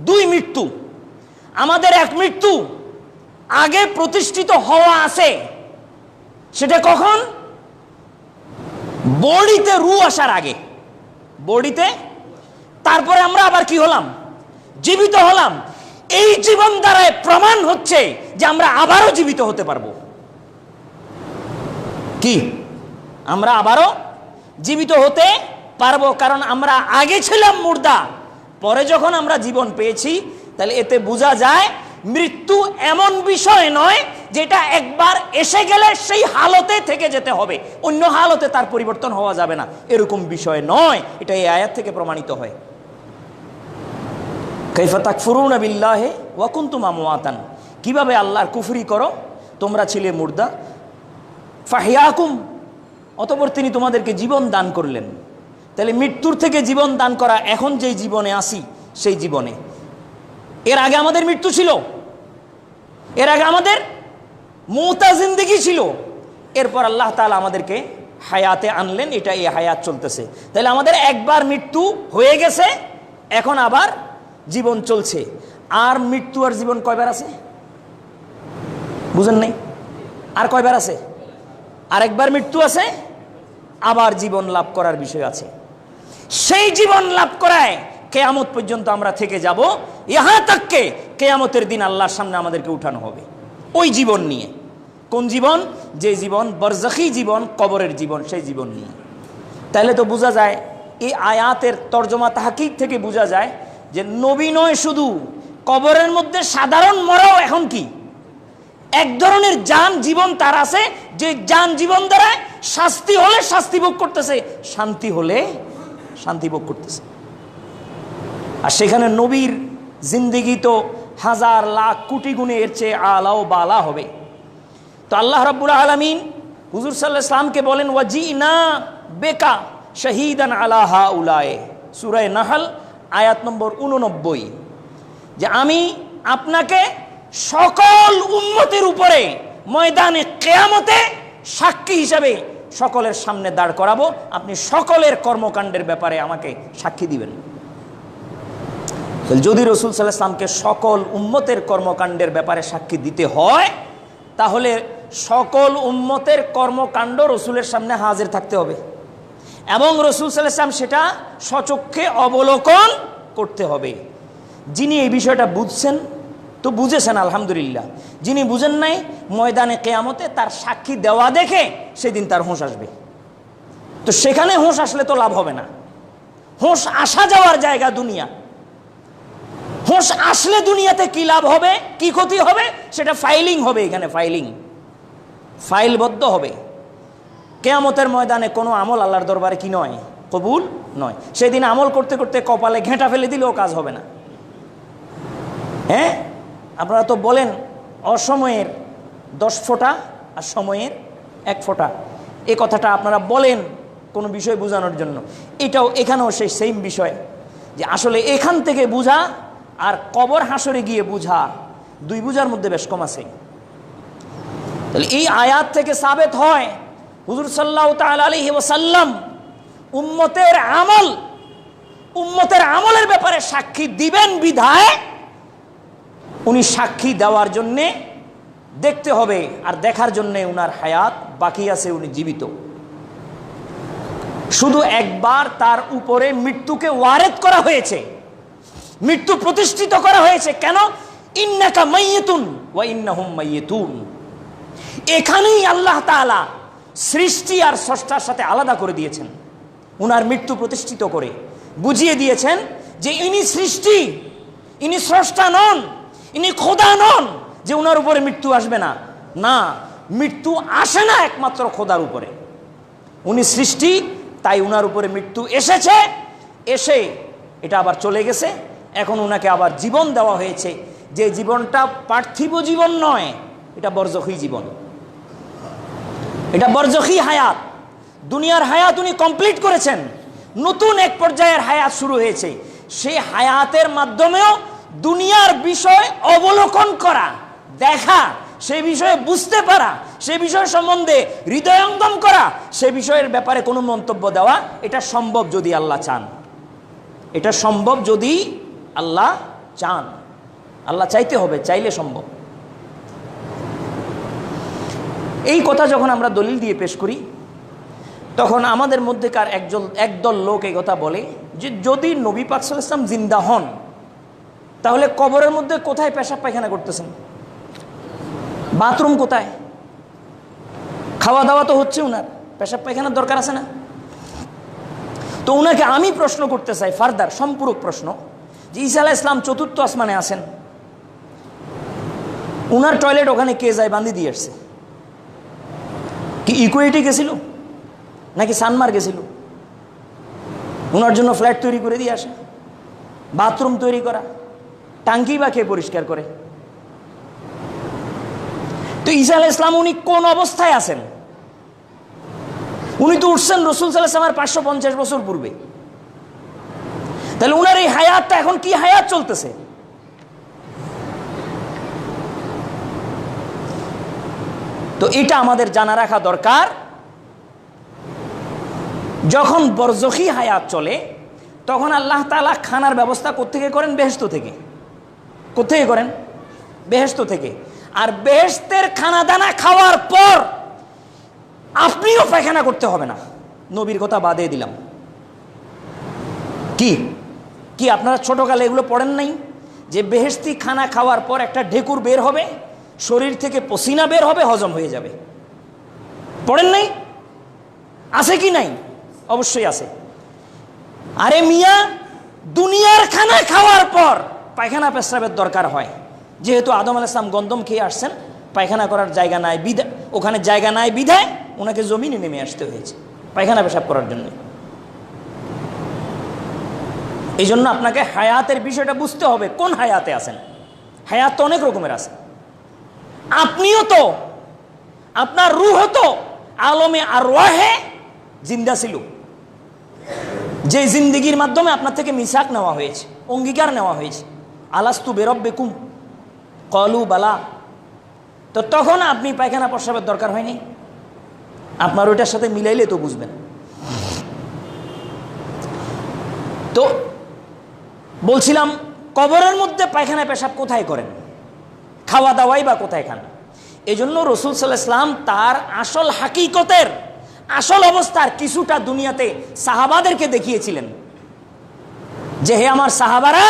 দুই মৃত্যু। আমাদের এক মৃত্যু আগে প্রতিষ্ঠিত হওয়া আছে, সেটা কখন? বডিতে রূহ আসার আগে, বডিতে। তারপরে আমরা আবার কি হলাম? জীবিত হলাম। এই জীবন দ্বারায় প্রমাণ হচ্ছে যে আমরা আবারও জীবিত হতে পারবো। কি? আমরা আবারও জীবিত হতে পারবো, কারণ আমরা আগে ছিলাম মুর্দা, পরে যখন আমরা জীবন পেয়েছি। তাহলে এতে বোঝা যায় মৃত্যু এমন বিষয় নয় যেটা একবার এসে গেলে সেই হালতে থেকে যেতে হবে, অন্য হালতে তার পরিবর্তন হওয়া যাবে না, এরকম বিষয় নয়। এটা এই আয়াত থেকে প্রমাণিত হয়। কাইফা তাকফুরুনা বিল্লাহি ওয়া কুনতুম আমওয়াতান, কিভাবে আল্লাহর কুফরি করো, তোমরা ছিলে মুর্দা। ফাহিয়াকুম, অতঃপর তিনি তোমাদেরকে জীবন দান করলেন। তাহলে মৃত্যুর থেকে জীবন দান করা, এখন যেই জীবনে আসি সেই জীবনে। এর আগে আমাদের মৃত্যু ছিল, এর আগে আমাদের মৌতা জিন্দেগি ছিল। এরপর আল্লাহ তাআলা আমাদেরকে হায়াতে আনলেন, এটা এই হায়াত চলতেছে। তাহলে আমাদের একবার মৃত্যু হয়ে গেছে, এখন আবার জীবন চলছে। আর মৃত্যু আর জীবন কয়বার আছে বুঝেন নাই? আর কয়বার আছে? আরেকবার মৃত্যু আছে, আবার জীবন লাভ করার বিষয় আছে। সেই জীবন লাভ করায় কিয়ামত পর্যন্ত আমরা থেকে যাব, ইহা তাককে কিয়ামতের দিন আল্লাহর সামনে আমাদেরকে উঠানো হবে ওই জীবন নিয়ে। কোন জীবন? যে জীবন বরজাখী জীবন, কবরের জীবন, সেই জীবন নিয়ে। তাহলে তো বোঝা যায়, এই আয়াতের তর্জমা তাহকিক থেকে বোঝা যায় যে নবী নয় শুধু, কবরের মধ্যে সাধারণ মরাও এখন কি এক ধরনের জান জীবন তার আছে, যে জান জীবন দ্বারা শাস্তি হলে শাস্তি ভোগ করতেছে, শান্তি হলে শান্তি ভোগ করতেছে। আর সেখানে নবীর জিন্দেগি তো হাজার লাখ কোটি গুণে এর চেয়ে আলাও বালা হবে। তো আল্লাহ রাব্বুল আলামিন হুজুর সাল্লাল্লাহু আলাইহি ওয়াসাল্লামকে বলেন ওয়াজিনা বেকা শাহীদান আলা হাউলায়ে, সূরা নাহল আয়াত নম্বর 89, যে আমি আপনাকে সকল উম্মতের উপরে ময়দানে কিয়ামতে সাক্ষী হিসাবে সকলের সামনে দাঁড় করাবো, আপনি সকলের কর্মকাণ্ডের ব্যাপারে আমাকে সাক্ষী দিবেন। যদি রাসূল সাল্লাল্লাহু আলাইহি ওয়াসাল্লামকে সকল উম্মতের কর্মকাণ্ডের ব্যাপারে সাক্ষী দিতে হয়, তাহলে সকল উম্মতের কর্মকাণ্ড রাসূলের সামনে হাজির থাকতে হবে, এবং রাসূল সাল্লাল্লাহু আলাইহি ওয়াসাল্লাম সেটা সচক্ষে অবলোকন করতে হবে। যিনি এই বিষয়টা বুঝছেন তো বুঝেছেন আলহামদুলিল্লাহ, যিনি বুঝেন নাই, ময়দানে কিয়ামতে তার সাক্ষী দেওয়া দেখে সেদিন তার হোঁশ আসবে। তো সেখানে হোঁশ আসলে তো লাভ হবে না, হোঁশ আসা যাওয়ার জায়গা দুনিয়া। হোঁশ আসলে দুনিয়াতে কি লাভ হবে, কি ক্ষতি হবে, সেটা ফাইলিং হবে, এখানে ফাইলবদ্ধ হবে। কিয়ামতের ময়দানে কোনো আমল আল্লাহর দরবারে কি নয়, কবুল নয়। সেদিন আমল করতে করতে কপালে ঘেঁটা ফেলে দিলেও কাজ হবে না। হ্যাঁ, আপনারা তো বলেন অসময়ের 10 ফোঁটা আর সময়ের 1 ফোঁটা, এই কথাটা আপনারা বলেন কোনো বিষয় বোঝানোর জন্য। এটাও এখানেও সেই সেম বিষয়, যে আসলে এখান থেকে বুঝা আর কবর হাসরে গিয়ে বুঝা, দুই বুঝার মধ্যে বেশ কম আছে। তাহলে এই আয়াত থেকে সাবেত হয় হুজুর সাল্লাল্লাহু তাআলা আলাইহি ওয়াসাল্লাম উম্মতের আমলের ব্যাপারে সাক্ষী দিবেন বিধায় উনি সাক্ষী দেওয়ার জন্যে দেখতে হবে, আর দেখার জন্যে উনার হায়াত বাকি আছে, উনি জীবিত। শুধু একবার তার উপরে মৃত্যুকে ওয়ারেদ করা হয়েছে, মৃত্যু প্রতিষ্ঠিত করা হয়েছে। কেন? ইন্নাকা মাইয়িতুন ওয়া ইন্নাহুম মাইয়িতুন। এখানেই আল্লাহ তাআলা সৃষ্টি আর স্রষ্টার সাথে আলাদা করে দিয়েছেন, উনার মৃত্যু প্রতিষ্ঠিত করে বুঝিয়ে দিয়েছেন যে ইনি সৃষ্টি, ইনি স্রষ্টা নন, ইনি খোদা নন যে উনার উপরে মৃত্যু আসবে না। না, মৃত্যু আসে না একমাত্র খোদার উপরে। উনি সৃষ্টি, তাই উনার উপরে মৃত্যু এসেছে, এসে এটা আবার চলে গেছে। এখন উনাকে আবার জীবন দেওয়া হয়েছে, যে জীবনটা পার্থিব জীবন নয়, এটা বরজখী জীবন, এটা বরজখী হায়াত। দুনিয়ার হায়াত উনি কমপ্লিট করেছেন, নতুন এক পর্যায়ের হায়াত শুরু হয়েছে। সেই হায়াতের মাধ্যমেও দুনিয়ার বিষয় অবলোকন করা, দেখা, সেই বিষয়ে বুঝতে পারা, সে বিষয় সম্বন্ধে হৃদয়ঙ্গম করা, সে বিষয়ের ব্যাপারে কোনো মন্তব্য দেওয়া, এটা সম্ভব যদি আল্লাহ চান। এটা সম্ভব যদি আল্লাহ চান। আল্লাহ চাইতে হবে, চাইলে সম্ভব। এই কথা যখন আমরা দলিল দিয়ে পেশ করি, তখন আমাদের মধ্যেকার একদল লোক এই কথা বলে যে যদি নবী পাক সাল্লাল্লাহু আলাইহি ওয়াসাল্লাম জিন্দা হন, তাহলে কবরের মধ্যে কোথায় পেশাব পায়খানা করতেছেন? বাথরুম কোথায়? খাওয়া দাওয়া তো হচ্ছে, উনার পেশাব পায়খানার দরকার আছে না? তো উনাকে আমি প্রশ্ন করতে চাই, ফার্দার সম্পূরক প্রশ্ন, যে ঈসা আলাইহিস সালাম চতুর্থ আসমানে আছেন, উনার টয়লেট ওখানে কে যায় বান্ধি দিয়ে আসছে? কি ইকুয়েটি গেছিল নাকি সানমার গেছিল? উনার জন্য ফ্ল্যাট তৈরি করে দিয়ে আসে, বাথরুম তৈরি করা, টাঙ্কি বা কে পরিষ্কার করে? তো ঈসা আলাইহিস সালাম উনি কোন অবস্থায় আছেন? উনি তো উঠছেন রাসূল সাল্লাল্লাহু আলাইহি ওয়াসাল্লামের 550 বছর পূর্বে। তাহলে উনার এই হায়াতটা এখন কি হায়াত চলতেছে? তো এটা আমাদের জানা রাখা দরকার। যখন বরজখী হায়াত চলে, তখন আল্লাহ তাআলা খানার ব্যবস্থা কোত্থেকে করেন? বেহেশত থেকে। কোত্থেকে করেন? বেহেশত থেকে। আর বেহেশতের খানা দানা খাওয়ার পর আপনিও পায়খানা করতে হবে না, নবীর কথা বাদে দিলাম। কি কি আপনারা ছোটকালে এগুলো পড়েন নাই যে বেহেশতি খানা খাওয়ার পর একটা ঢেকুর বের হবে, শরীর থেকে পসিনা বের হবে, হজম হয়ে যাবে? পড়েন নাই? আছে কি নাই? অবশ্যই আছে। আরে মিয়া, দুনিয়ার খানা খাওয়ার পর পায়খানা পেশাবের দরকার হয়, যেহেতু আদম আলাইহিস সালাম গন্ধম খেয়ে আসছেন, পায়খানা করার জায়গা নাই বিধায়, ওখানে জায়গা নাই বিধায় ওনাকে জমিনে নেমে আসতে হয়েছে পায়খানা পেশাব করার জন্য। এই জন্য আপনাকে হায়াতের বিষয়টা বুঝতে হবে, কোন হায়াতে আছেন। হায়াত তো অনেক রকমের আছে। আপনিও তো, আপনার রূহ তো আলমে আরওয়াহে জিন্দা ছিল, যে জিন্দেগির মাধ্যমে আপনার থেকে মিসাক নেওয়া হয়েছে, অঙ্গীকার নেওয়া হয়েছে, আলাস্তু বিরাব্বিকুম ক্বালু বালা। তো তখন আপনি পায়খানা প্রস্রাবের দরকার হয়নি? আপনার ওইটার সাথে মিলাইলে তো বুঝবেন। তো বলছিলাম, কবরের মধ্যে পায়খানা পেশাব কোথায় করেন? খাওয়া দাওয়াই বা কোথায় খান? এই জন্য রাসূল সাল্লাল্লাহু আলাইহি ওয়াসাল্লাম তার আসল হাকিকতের, আসল অবস্থার কিছুটা দুনিয়াতে সাহাবাদেরকে দেখিয়েছিলেন, যে হে আমার সাহাবারা,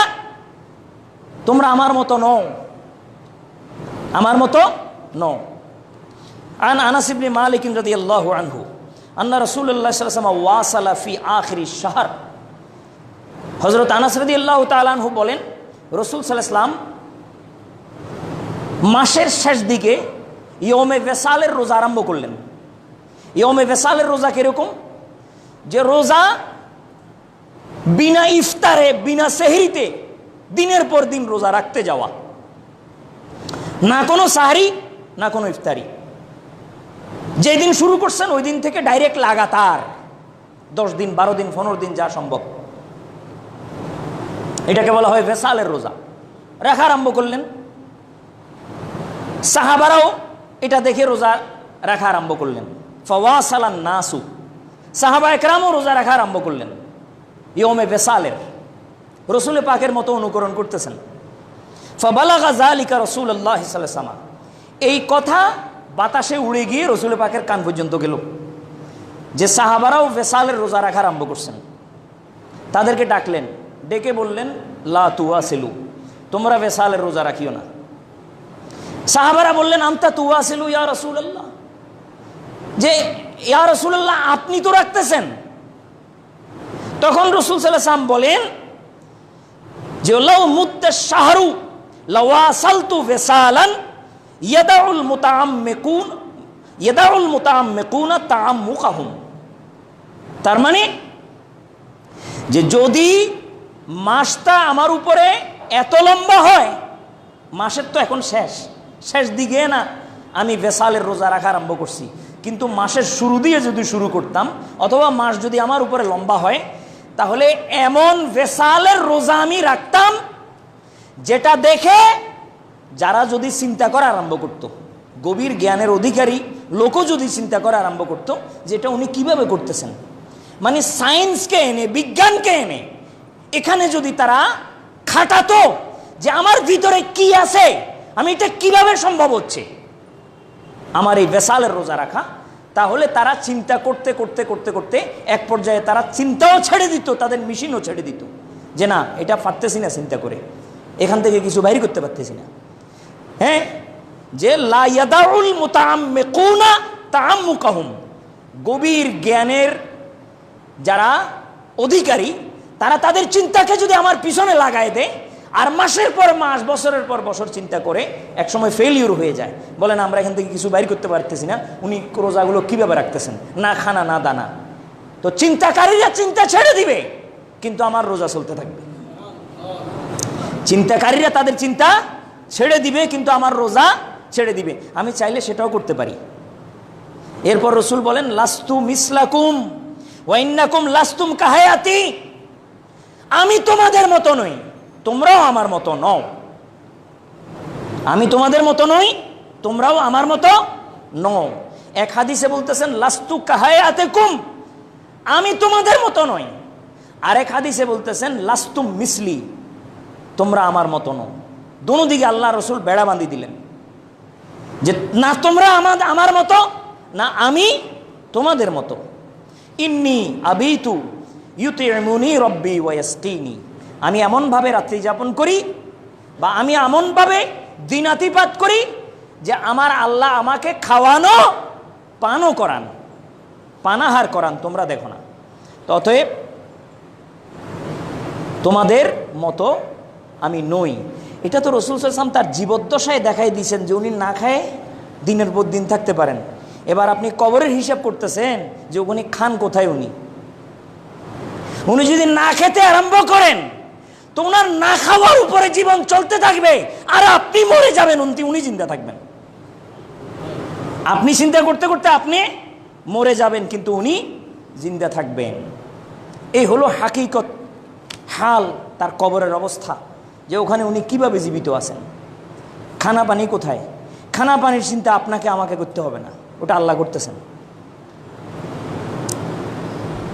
তোমরা আমার মতো নও, আমার মতো নও। আন আনাস ইবনে মালিক রাদিয়াল্লাহু আনহু আন্না রাসূলুল্লাহ সাল্লাল্লাহু আলাইহি ওয়াসাল্লাম ওয়াসালা ফি আখিরিশ শাহর। হযরত আনাস রাদিয়াল্লাহু তাআলা আনহু বলেন, রাসূল সাল্লাল্লাহু আলাইহি ওয়াসাল্লাম মাসের শেষ দিকে ইয়মে ওয়েসালের রোজা আরম্ভ করলেন। ইয়মে ওয়েসালের রোজা কিরকম? যে রোজা বিনা ইফতারে, বিনা সেহরিতে দিনের পর দিন রোজা রাখতে যাওয়া, না কোনো সাহরি না কোনো ইফতারি। যেদিন শুরু করছেন ওই দিন থেকে ডাইরেক্ট লাগাতার 10 দিন, 12 দিন, 15 দিন যা সম্ভব, এটাকে বলা হয় ওয়েসালের রোজা। রাখা আরম্ভ করলেন। সাহাবারাও এটা দেখে রোজা রাখা আরম্ভ করলেন। ফাওয়াসালান নাসু, সাহাবা একরামও রোজা রাখা আরম্ভ করলেন ইয়মে ওয়েসালের, রাসূল পাকের মতো অনুকরণ করতেছেন। ফাবালাগা যালিকা রাসূলুল্লাহ সাল্লাল্লাহু আলাইহি ওয়াসাল্লাম, এই কথা বাতাসে উড়ে গিয়ে রসুল পাকের কান পর্যন্ত গেল যে সাহাবারাও ভেসালের রোজা রাখা আরম্ভ করছেন। তাদেরকে ডাকলেন, ডেকে বললেন লা তুয়াসিলু, তোমরা ভেসালের রোজা রাখিও না। সাহাবারা বললেন আনতা তুয়াসিলু ইয়া রাসূলুল্লাহ, যে ইয়া রাসূলুল্লাহ আপনি তো রাখতেছেন। তখন রাসূল সাল্লাল্লাহু আলাইহি ওয়াসাল্লাম বলেন যে লাউ মুদ্দা শাহরু লাওয়াসালতু ভেসালান ইয়াদাউল মুতাআম্মিকুনা তাআম্মুকাহুম। তার মানে যে যদি মাসটা আমার উপরে এত লম্বা হয়, মাসের তো এখন শেষ দিকে না, আমি ভেসালের রোজা রাখা আরম্ভ করছি, কিন্তু মাসের শুরু দিয়ে যদি শুরু করতাম অথবা মাস যদি আমার উপরে লম্বা হয়, তাহলে এমন ভেসালের রোজা আমি রাখতাম যেটা দেখে যারা যদি চিন্তা করা আরম্ভ করত, গভীর জ্ঞানের অধিকারী লোকও যদি চিন্তা করা আরম্ভ করত যে এটা উনি কিভাবে করতেছেন, মানে সায়েন্সকে এনে বিজ্ঞানকে এনে এখানে যদি তারা খাটাতো যে আমার ভিতরে কি আছে, আমি এটা কিভাবে সম্ভব হচ্ছে আমার এই ভেসালের রোজা রাখা, তাহলে তারা চিন্তা করতে করতে করতে করতে এক পর্যায়ে তারা চিন্তাও ছেড়ে দিত, তাদের মেশিনও ছেড়ে দিত যে না এটা পারতেছি না চিন্তা করে, এখান থেকে কিছু বাইর করতে পারতেছি না। হ্যাঁ, যে লা ইয়াদাউল মুতাআম্মিকুনা তাআম্মুকাহুম, গভীর জ্ঞানের যারা অধিকারী তারা তাদের চিন্তাকে যদি আমার পিছনে লাগায় দেয় আর মাসের পর মাস বছরের পর বছর চিন্তা করে একসময় ফেলিউর হয়ে যায়, বলেন আমরা এখান থেকে কিছু বাইর করতে পারতেছি না, উনি রোজাগুলো কীভাবে রাখতেছেন, না খানা না দানা। তো চিন্তাকারীরা চিন্তা ছেড়ে দিবে কিন্তু আমার রোজা চলতে থাকবে, চিন্তাকারীরা তাদের চিন্তা ছেড়ে দিবে কিন্তু আমার রোজা ছেড়ে দিবে। আমি চাইলে সেটাও করতে পারি। এরপর রসুল বলেন লাস্তু মিসলাকুম ওয়া ইন্নাকুম লাস্তুম কাহায়াতি, আমি তোমাদের মতো নই, তোমরাও আমার মতো নও। আমি তোমাদের মতো নই, তোমরাও আমার মতো নও। এক হাদিসে বলতেছেন লাস্তু কাহায়াতিকুম, আমি তোমাদের মতো নই। আরেক হাদিসে বলতেছেন লাস্তুম মিসলি, তোমরা আমার মতো নও। দোনো দিকে আল্লাহ রসুল বেড়া বাঁধি দিলেন যে না তোমরা আমার মতো, না আমি তোমাদের মতো। ইন্নী আবিতু ইউতিউনি রব্বি ওয়া ইয়াসকিনি, আমি এমনভাবে রাত্রি যাপন করি বা আমি এমনভাবে দিনাতিপাত করি যে আমার আল্লাহ আমাকে খাওয়ানো পানও করান, পানাহার করান, তোমরা দেখো না। অতএব তোমাদের মতো আমি নই। এটা তো রাসূল সাল্লাল্লাহু আলাইহি ওয়াসাল্লাম তার জীবদ্দশায় দেখাই দিয়েছেন যে উনি না খায় দিনের পর দিন থাকতে পারেন। এবার আপনি কবরের হিসাব করতেছেন যে উনি খান কোথায়। উনি যদি না খেতে আরম্ভ করেন তো ওনার না খাওয়ার উপরে জীবন চলতে থাকবে আর আপনি মরে যাবেন, উনি জিন্দা থাকবেন। আপনি চিন্তা করতে করতে আপনি মরে যাবেন কিন্তু উনি জিন্দা থাকবেন। এই হলো হাকিকত হাল তার কবরের অবস্থা, যে ওখানে উনি কিভাবে জীবিত আছেন। খানা পানি কোথায়, খানা পানির চিন্তা আপনাকে আমাকে করতে হবে না, ওটা আল্লাহ করতেছেন,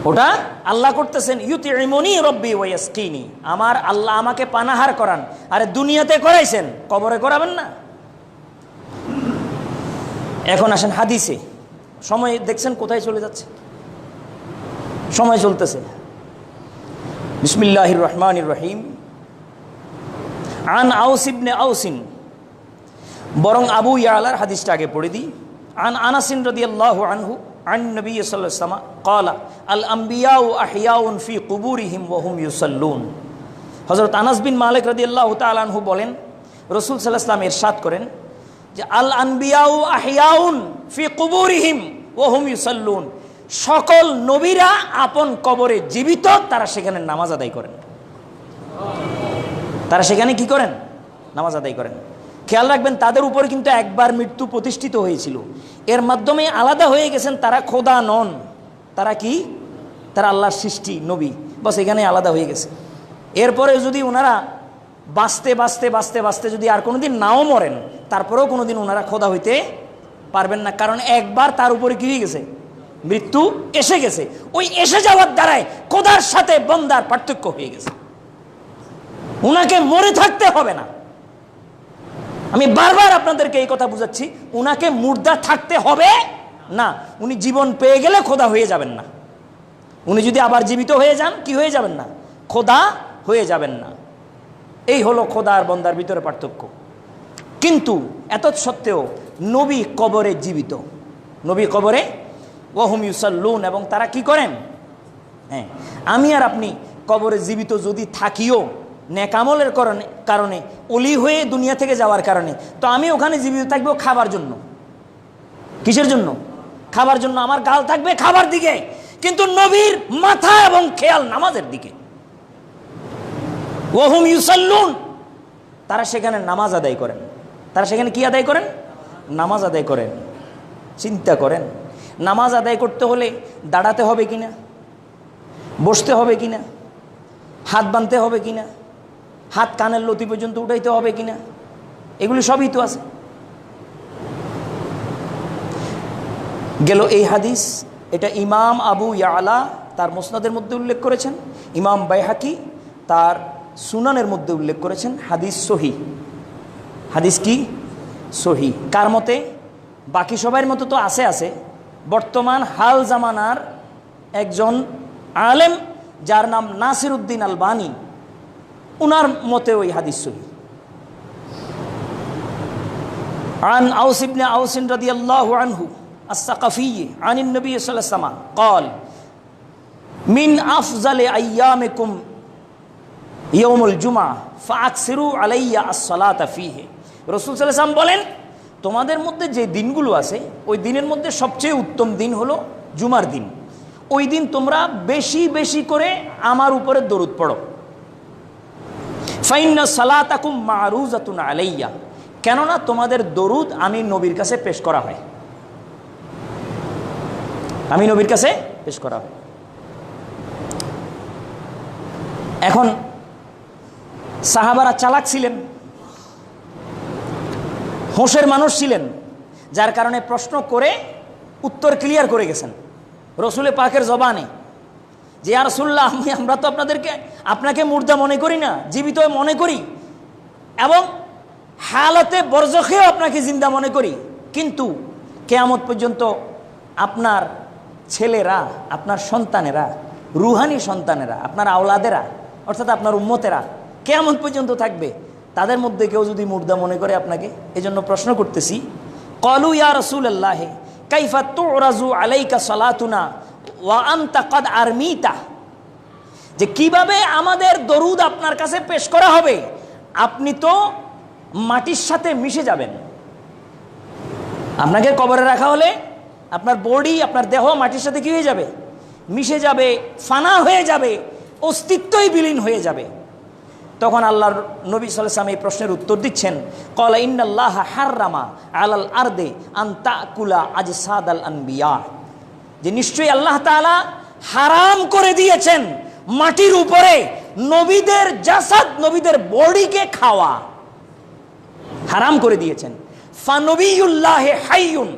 ওটা আল্লাহ করতেছেন। ইউতিউনি রব্বি ওয়া ইয়াসকিনি, আমার আল্লাহ আমাকে পানাহার করান। আরে দুনিয়াতে করাইছেন, কবরে করাবেন না। এখন আসেন হাদিসে। সময় দেখছেন কোথায় চলে যাচ্ছে, সময় চলতেছে। বিসমিল্লাহির রহমানির রহিম। আন আউস ইবনে আউসিন, বরং আবু ইয়ালার হাদিসটা আগে পড়ে দিই। আন আনাসিন রাদিয়াল্লাহু আনহু আন নবী সাল্লাল্লাহু আলাইহি ওয়াসাল্লাম ক্বালা আল আম্বিয়াউ আহইয়াউন ফি কুবুরিহিম ওয়া হুম ইউসাল্লুন। হযরত আনাস বিন মালিক রাদিয়াল্লাহু তাআলা আনহু বলেন রাসূল সাল্লাল্লাহু আলাইহি ওয়াসাল্লাম ইরশাদ করেন যে আল আম্বিয়াউ আহইয়াউন ফি কুবুরিহিম ওয়া হুম ইউসাল্লুন, সকল নবীরা আপন কবরে জীবিত, তারা সেখানে নামাজ আদায় করেন। তারা সেখানে কি করেন? নামাজ আদায় করেন। খেয়াল রাখবেন তাদের উপরে কিন্তু একবার মৃত্যু প্রতিষ্ঠিত হয়েছিল, এর মাধ্যমে আলাদা হয়ে গেছেন, তারা খোদা নন। তারা কি? তারা আল্লাহর সৃষ্টি নবী, বাস এখানে আলাদা হয়ে গেছে। এরপরে যদি ওনারা বাঁচতে বাঁচতে বাঁচতে বাঁচতে যদি আর কোনোদিন নাও মরেন, তারপরেও কোনোদিন ওনারা খোদা হইতে পারবেন না, কারণ একবার তার উপরে কি হয়ে গেছে? মৃত্যু এসে গেছে। ওই এসে যাওয়ার দ্বারাই খোদার সাথে বন্দার পার্থক্য হয়ে গেছে। ওনাকে মরে থাকতে হবে না, আমি বারবার আপনাদেরকে এই কথা বুঝাচ্ছি, উনাকে মুর্দা থাকতে হবে না। উনি জীবন পেয়ে গেলে খোদা হয়ে যাবেন না। উনি যদি আবার জীবিত হয়ে যান, কি হয়ে যাবেন না? খোদা হয়ে যাবেন না। এই হলো খোদা আর বন্দার ভিতরে পার্থক্য। কিন্তু এত সত্ত্বেও নবী কবরে জীবিত, নবী কবরে ওয়াহুম ইউসাল্লুন, এবং তারা কি করেন? হ্যাঁ, আমি আর আপনি কবরে জীবিত যদি থাকিও নেকামলের কারণে, অলি হয়ে দুনিয়া থেকে যাওয়ার কারণে, তো আমি ওখানে জীবিত থাকবো খাবার জন্য। কিসের জন্য? খাবার জন্য। আমার গাল থাকবে খাবার দিকে, কিন্তু নবীর মাথা এবং খেয়াল নামাজের দিকে। ওয়াহুম ইউসাল্লুন, তারা সেখানে নামাজ আদায় করেন। তারা সেখানে কি আদায় করেন? নামাজ আদায় করেন। চিন্তা করেন, নামাজ আদায় করতে হলে দাঁড়াতে হবে কিনা, বসতে হবে কিনা, হাত বাঁধতে হবে কিনা, হাত কানের লতি পর্যন্ত উঠাইতে হবে কিনা, এগুলি সবই তো আছে। গেল এই হাদিস, এটা ইমাম আবু ইয়ালা তার মুসনাদের মধ্যে উল্লেখ করেছেন, ইমাম বাইহাকি তার সুনানের মধ্যে উল্লেখ করেছেন। হাদিস সহি। হাদিস কি? সহি। কার মতে? বাকি সবার মতো তো আছে। বর্তমান হাল জামানার একজন আলেম যার নাম নাসিরউদ্দিন আলবানী, উনার মতে ওই হাদিস সহি। আন আউস ইবনে আউস রাদিয়াল্লাহু আনহু আস-সাকাফি আনিন নবী সাল্লাল্লাহু আলাইহি ওয়াসাল্লাম قال মিন আফজালি আইয়ামিকুম ইয়াউমুল জুমআহ ফাআকসিরু আলাইয়া আস-সালাতা ফীহি। রাসূল সাল্লাল্লাহু আলাইহি ওয়াসাল্লাম বলেন, তোমাদের মধ্যে যে দিনগুলো আছে ওই দিনের মধ্যে সবচেয়ে উত্তম দিন হলো জুমার দিন। ওই দিন তোমরা বেশি বেশি করে আমার উপরে দরুদ পড়ো। ফাইন্না সালাতাকুম মারুজাতুন আলাইয়া, কেননা তোমাদের দরুদ আমি নবীর কাছে পেশ করা হয়। আমি নবীর কাছে পেশ করা হয়। এখন সাহাবারা চালাক ছিলেন, হোশের মানুষ ছিলেন, যার কারণে প্রশ্ন করে উত্তর ক্লিয়ার করে গেছেন রসুল পাকের জবানে, যে ইয়া রাসূলুল্লাহ, আমরা তো আপনাকে মুর্দা মনে করি না, জীবিত মনে করি, এবং হালতে বরজখেও আপনাকে জিন্দা মনে করি, কিন্তু কিয়ামত পর্যন্ত আপনার ছেলেরা, আপনার সন্তানেরা, রুহানি সন্তানেরা, আপনার আওলাদেরা, অর্থাৎ আপনার উম্মতেরা কিয়ামত পর্যন্ত থাকবে, তাদের মধ্যে কেউ যদি মুর্দা মনে করে আপনাকে, এজন্য প্রশ্ন করতেছি, ক্বালু ইয়া রাসূলুল্লাহ কাইফা তুরাজু আলাইকা সালাতুনা ওয়া আনতা ক্বাদ আরমিতা, যে কিভাবে আমাদের দরুদ আপনার কাছে পেশ করা হবে, আপনি তো মাটির সাথে মিশে যাবেন। আপনাকে কবরে রাখা হলে আপনার বডি, আপনার দেহ মাটির সাথে কি হয়ে যাবে? মিশে যাবে, ফানা হয়ে যাবে, অস্তিত্বই বিলীন হয়ে যাবে। তখন আল্লাহর নবী সাল্লাল্লাহু আলাইহি ওয়াসাল্লাম এই প্রশ্নের উত্তর দিচ্ছেন, ক্বালা ইন্নাল্লাহা হাররামা আলাল আরদি আন তাকুলা আজসাদাল আনবিয়া, যে নিশ্চয়ই আল্লাহ তাআলা হারাম করে দিয়েছেন মাটির উপরে নবীদের জাসাদ, নবীদের বডিকে খাওয়া হারাম করে দিয়েছেন। ফানবিয়ুল্লাহি হাইয়ুন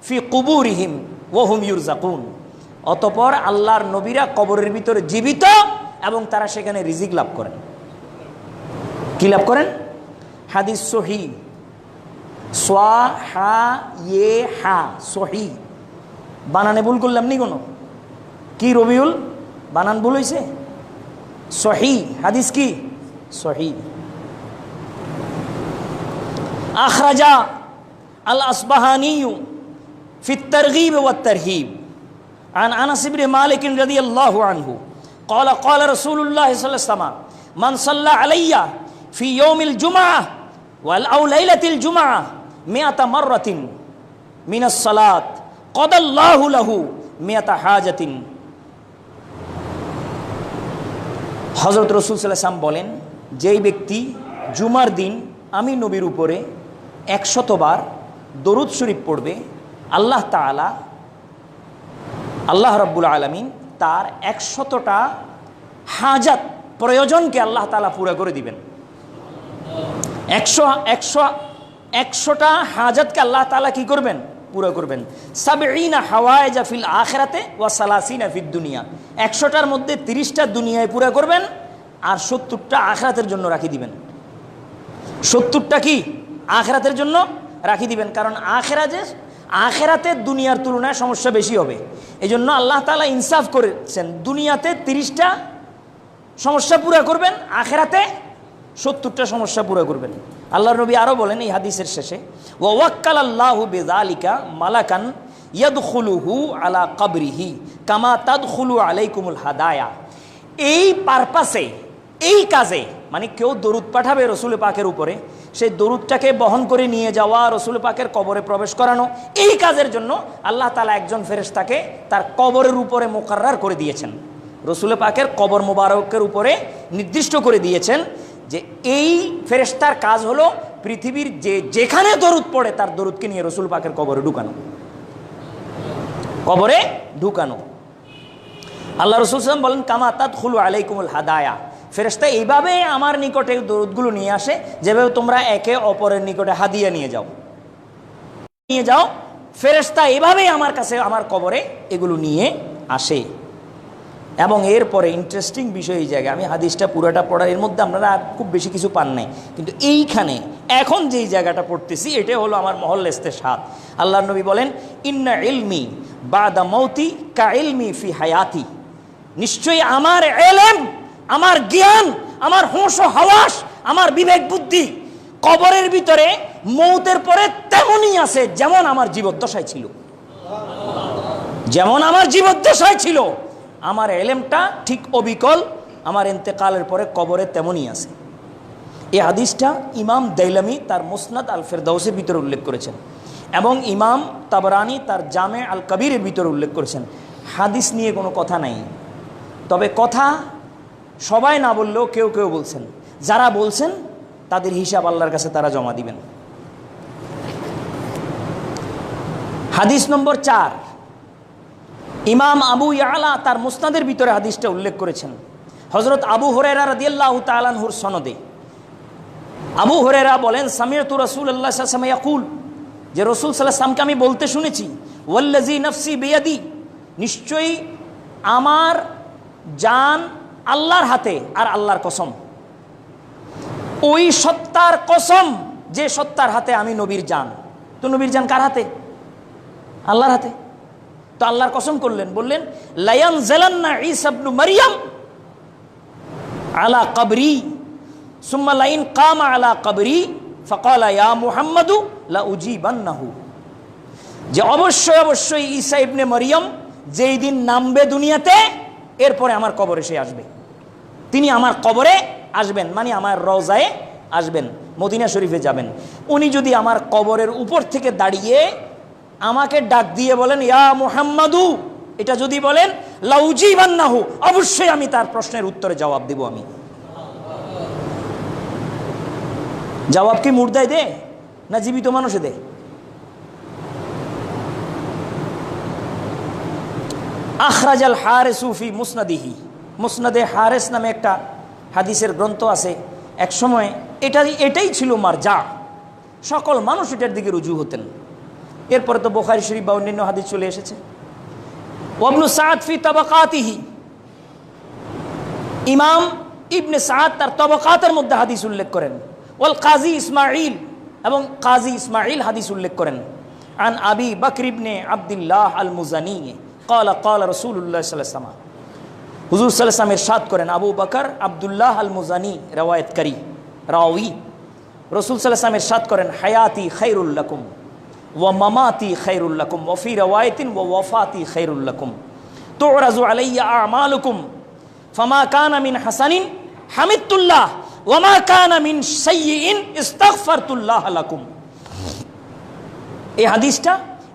ফি কুবুরিহিম ওয়া হুম ইউরযাকুন, অতঃপর আল্লাহর নবীরা কবরের ভিতরে জীবিত এবং তারা সেখানে রিজিক লাভ করেন। কি লাভ করেন? হাদিস সহি, সোয়া হা ইয়ে হা, সহি। বানানে ভুল করলাম নি কোনো? কি রবিউল, বানান ভুল হয়েছে? সহি, হাদিস কি? সহি। আখরাজা আল আসবাহানি ফি الترغيب والترهيب عن انس بن مالك رضي الله عنه قال قال رسول الله صلى الله عليه وسلم من صلى علي في يوم الجمعة أو ليلة الجمعة 100 مرة من الصلاة قضى الله له 100 حاجة। হযরত রাসূল সাল্লাল্লাহু আলাইহি ওয়াসাল্লাম বলেন, যেই ব্যক্তি জুমার দিন আমি নবীর উপরে 100 বার দরুদ শরীফ পড়বে, আল্লাহ তাআলা, আল্লাহ রাব্বুল আলামিন তার 100টা হাজাত, প্রয়োজনকে আল্লাহ তাআলা পুরা করে দিবেন। 100টা হাজাতকে আল্লাহ তাআলা কি করবেন? পুরা করবেন। 70 হাওয়াইজা ফিল আখিরাতে ওয়া 30 ফিদ দুনিয়া, 100টার মধ্যে 30টা দুনিয়ায় পুরা করবেন আর 70টা আখিরাতের জন্য রাখি দিবেন। 70টা কি? আখেরাতের জন্য রাখি দিবেন, কারণ আখেরাতে দুনিয়ার তুলনায় সমস্যা বেশি হবে। এই জন্য আল্লাহ তাআলা ইনসাফ করেছেন, দুনিয়াতে 30টা সমস্যা পুরা করবেন, আখেরাতে 70টা সমস্যা পুরা করবেন। আল্লাহর নবী আরও বলেন এই হাদিসের শেষে, ওয়া ওয়াক্কালাল্লাহু বিযালিকা মালাকান ইয়াদখুলুহু আলা কবরিহি কামা তাদখুলু আলাইকুমুল হাদায়া। এই পারপাসে, এই কাজে, মানে কেউ দরুদ পাঠাবে রসুল পাকের উপরে, সেই দরুদটাকে বহন করে নিয়ে যাওয়া, রসুল পাকের কবরে প্রবেশ করানো, এই কাজের জন্য আল্লাহ তাআলা একজন ফেরেশতাকে তার কবরের উপরে মুকাররার করে দিয়েছেন। রসুল পাকের কবর মুবারকের উপরে নির্দিষ্ট করে দিয়েছেন যে এই ফেরেশতার কাজ হলো পৃথিবীর যেখানে দরুদ পড়ে তার দরুদকে নিয়ে রসুল পাকের কবরে ঢুকানো। আল্লাহ রসুল সাল্লাল্লাহু আলাইহি ওয়াসাল্লাম বলেন, কামা তাদখুলু আলাইকুমুল হাদায়া, ফেরেশতা এইভাবে আমার নিকটে দরুদগুলো নিয়ে আসে যেভাবে তোমরা একে অপরের নিকটে হাদিয়া নিয়ে যাও, ফেরেশতা এভাবেই আমার কাছে আমার কবরে এগুলো নিয়ে আসে। এবং এরপরে ইন্টারেস্টিং বিষয় এই জায়গায়, আমি হাদিসটা পুরোটা পড়ার, এর মধ্যে আপনারা আর খুব বেশি কিছু পান নাই, কিন্তু এইখানে এখন যেই জায়গাটা পড়তেছি এটা হলো আমার মহল ইস্তেশহাদ। আল্লাহর নবী বলেন, ইন্না ইলমি বাদা মৌতি কা ইলমি ফি হায়াতি, নিশ্চয়ই আমার ইলম, আমার জ্ঞান, আমার হোশ ও হাওয়াস, আমার বিবেক বুদ্ধি কবরের ভিতরে মৌতের পরে তেমনই আছে যেমন আমার জীবদ্দশায় ছিল। আমার ইলমটা ঠিক অবিকল আমার ইন্তেকালের পরে কবরে তেমনই আছে। এই হাদিসটা ইমাম দাইলামি তার মুসনাদ আল ফেরদাউসের ভিতরে উল্লেখ করেছেন এবং ইমাম তাবরানি তার জামে আল কবিরের ভিতরে উল্লেখ করেছেন। হাদিস নিয়ে কোনো কথা নাই, তবে কথা সবাই না বললেও কেউ কেউ বলছেন। যারা বলছেন তাদের হিসাব আল্লাহর কাছে তারা জমা দিবেন। হাদিস নম্বর 4, ইমাম আবু ইয়ালা তার মুসনাদের ভিতরে হাদিসটা উল্লেখ করেছেন। হযরত আবু হুরায়রা রাদিয়াল্লাহু তাআলা আনহুর সনদে আবু হুরায়রা বলেন, সামি'তু রাসূলুল্লাহ সাল্লাল্লাহু আলাইহি ওয়াসাল্লাম ইয়াকুল, যে রাসূল সাল্লাল্লাহু আলাইহি ওয়াসাল্লামকে আমি বলতে শুনেছি, ওয়াল্লাযী নাফসি বিয়াদি, নিশ্চয়ই আমার জান আল্লাহর হাতে, আর আল্লাহর কসম, ওই সত্তার কসম যে সত্তার হাতে আমি নবীর জান। তো নবীর জান কার হাতে? আল্লাহর হাতে। তো আল্লাহর কসম করলেন, বললেন, লায়ানজালান্না ঈসা ইবনে মারইয়াম আলা কবরি সুম্মা লাইন কামা আলা কবরি ফাকালা ইয়া মুহাম্মাদু লা উজিবান্নাহু, যে অবশ্যই ঈসা ইবনে মারইয়াম যেই দিন নামবে দুনিয়াতে, এরপরে আমার কবরে সে আসবে। তিনি আমার কবরে আসবেন, মানে আমার রওজায়ে আসবেন, মদিনা শরীফে যাবেন। উনি যদি আমার কবরের উপর থেকে দাঁড়িয়ে আমাকে ডাক দিয়ে বলেন, ইয়া মুহাম্মাদু, এটা যদি বলেন, লা উজিবান্নাহু, অবশ্যই আমি তার প্রশ্নের উত্তরে জবাব দেব। আমি জবাব কি মুর্দায় দে না জীবিত মানুষে দে? আখরাজাল হারিসু ফি মুসনাদিহি, মুসনাদে হারিস নামে একটা হাদিসের গ্রন্থ আছে। এক সময় এটাই ছিল মারজা, সকল মানুষ এটার দিকে রুজু হতেন। এরপরে তো বুখারী শরীফ বা অন্যান্য হাদিস চলে এসেছে। ওয়াবনু সাদ ফি তাবাকাতিহি, ইমাম ইবনে সাদ তার তাবাকাতের মধ্যে হাদিস উল্লেখ করেন। ওয়াল কাজী ইসমাঈল, এবং কাজী ইসমাঈল হাদিস উল্লেখ করেন। আন আবি বকর ইবনে আব্দুল্লাহ আল মুজানি قال قال رسول الله صلى الله عليه وسلم, হুজুর সাল্লাল্লাহু আলাইহি ওয়াসাল্লাম ইরশাদ করেন, আবু বকর আব্দুল্লাহ আল মুজানি রাওয়ায়াতকারী রাওয়ী, রাসূল সাল্লাল্লাহু আলাইহি ওয়াসাল্লাম ইরশাদ করেন, হায়াতি খায়রুল লাকুম ওয়া মামাতি খায়রুল লাকুম ওয়া ফি রাওয়ায়াতিন ওয়া ওয়াফাতি খায়রুল লাকুম, তু'রাজু আলাইয়া আমালুকুম ফামা কানা মিন হাসানিন হামিদতুল্লাহ ওয়া মা কানা মিন সাইয়্যিন ইস্তাগফারতুল্লাহ লাকুম। এই হাদিসটা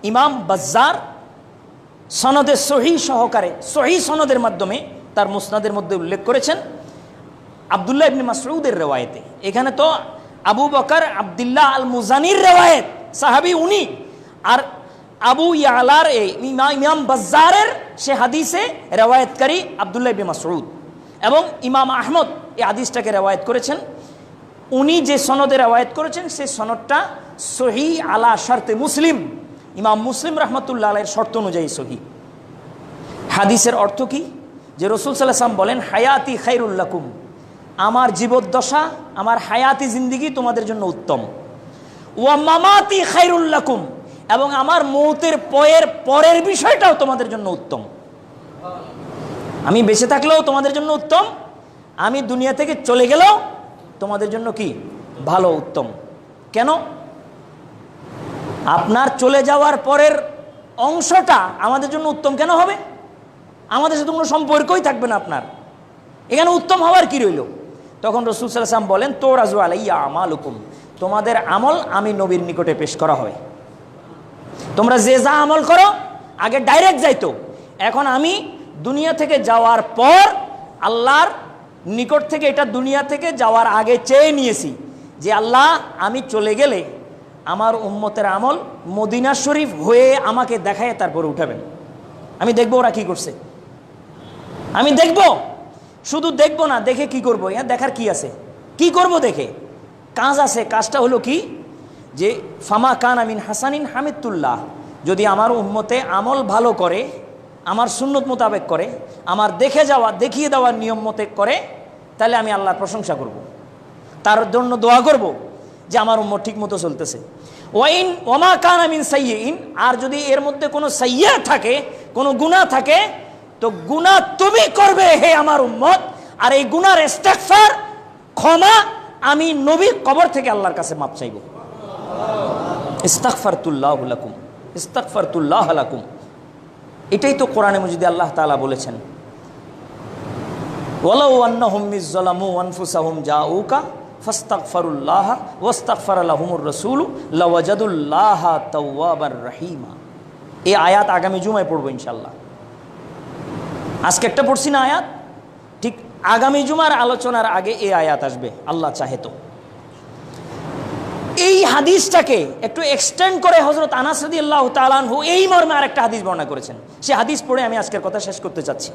ইমাম বাজ্জার সনদে সহি সহকারে, সহি সনদের মাধ্যমে তার মুসনাদের মধ্যে উল্লেখ করেছেন আব্দুল্লাহ ইবনে মাসউদের রিওয়ায়েতে। এখানে তো আবু বকর আব্দুল্লাহ আল মুজানির রিওয়ায়েত, সাহাবী উনি, আর আবু ইয়ালার ইমাম বাজ্জারের সে হাদিসে রিওয়ায়াতকারী আব্দুল্লাহ ইবনে মাসউদ, এবং ইমাম আহমদ এই হাদিসটাকে রিওয়ায়াত করেছেন। উনি যে সনদে রিওয়ায়াত করেছেন সেই সনদটা সহি আলা শর্তে মুসলিম, ইমাম মুসলিম রাহমাতুল্লাহ আলাইহির শর্ত অনুযায়ী সহি। হাদিসের অর্থ কি? যে রাসূল সাল্লাল্লাহু আলাইহি ওয়াসাল্লাম বলেন, হায়াতি খায়রুল লাকুম, আমার জীবদ্দশা, আমার হায়াতি জিন্দেগি তোমাদের জন্য উত্তম। ওয়া মামাতি খায়রুল লাকুম, এবং আমার মৌতের পরের বিষয়টাও তোমাদের জন্য উত্তম। আমি বেঁচে থাকলেও তোমাদের জন্য উত্তম, আমি দুনিয়া থেকে চলে গেলেও তোমাদের জন্য কি ভালো, উত্তম। কেন? আপনার চলে যাওয়ার পরের অংশটা আমাদের জন্য উত্তম কেন হবে? আমাদের সাথে কোনো সম্পর্কই থাকবে না আপনার, এখানে উত্তম হওয়ার কি রইল? তখন রাসূল সাল্লাল্লাহু আলাইহি ওয়াসাল্লাম বলেন, তুরাজু আলাইয়া আমালুকুম, তোমাদের আমল আমি নবীর নিকটে পেশ করা হয়। তোমরা যে যা আমল করো আগে ডাইরেক্ট যাইতো, এখন আমি দুনিয়া থেকে যাওয়ার পর আল্লাহর নিকট থেকে এটা দুনিয়া থেকে যাওয়ার আগে চেয়ে নিয়েছি যে আল্লাহ আমি চলে গেলে আমার উম্মতের আমল মদিনা শরীফ হয়ে আমাকে দেখায় তারপরে উঠাবেন। আমি দেখবো ওরা কি করছে, আমি দেখব, শুধু দেখবো না, দেখে কি করবো? দেখার কি আছে, কি করব দেখে? কাজ আছে। কাজটা হলো কি, যে ফামা কান আমিন হাসানিন হামিদুল্লাহ, যদি আমার উম্মতে আমল ভালো করে, আমার সুন্নত মোতাবেক করে, আমার দেখিয়ে দেওয়ার নিয়ম মতে করে, তাহলে আমি আল্লাহর প্রশংসা করব, তার জন্য দোয়া করব যে আমার উম্মত ঠিক মতো চলতেছে। ওয়াইন ওমা কান আমিন সাইয়্যিন, আর যদি এর মধ্যে কোনো সাইয়্যা থাকে, কোনো গুনাহ থাকে, তো গুনাহ তুমি করবে হে আমার উম্মত, আর এই গুনার ইস্তিগফার, ক্ষমা আমি নবীর কবর থেকে আল্লাহর কাছে মাপ চাইব। ইস্তাগফারতুল্লাহু লাকুম, ইস্তাগফারতুল্লাহ লাকুম, এটাই তো কোরআনে মাজিদে আল্লাহ তাআলা বলেছেন, ওয়ালাউ আন্নাহুম ইযলামু আনফুসাহুম জাউকা ফাস্তাগফিরুল্লাহ ওয়াস্তাগফারা লাহুমুর রাসূল লাওয়াজাদুল্লাহা তাওয়াবার রহিমা। এই আয়াত আগামী জুমায় পড়বো ইনশাআল্লাহ। আজকে একটা পড়ছি না আয়াত, ঠিক আগামী জুমার আলোচনার আগে এই আয়াত আসবে আল্লাহ চাহে তো। এই হাদিসটাকে একটু এক্সটেন্ড করে হযরত আনাস রাদিয়াল্লাহু তাআলা আনহু এই মর্মে আরেকটা হাদিস বর্ণনা করেছেন। সে হাদিস পড়ে আমি আজকের কথা শেষ করতে চাচ্ছি।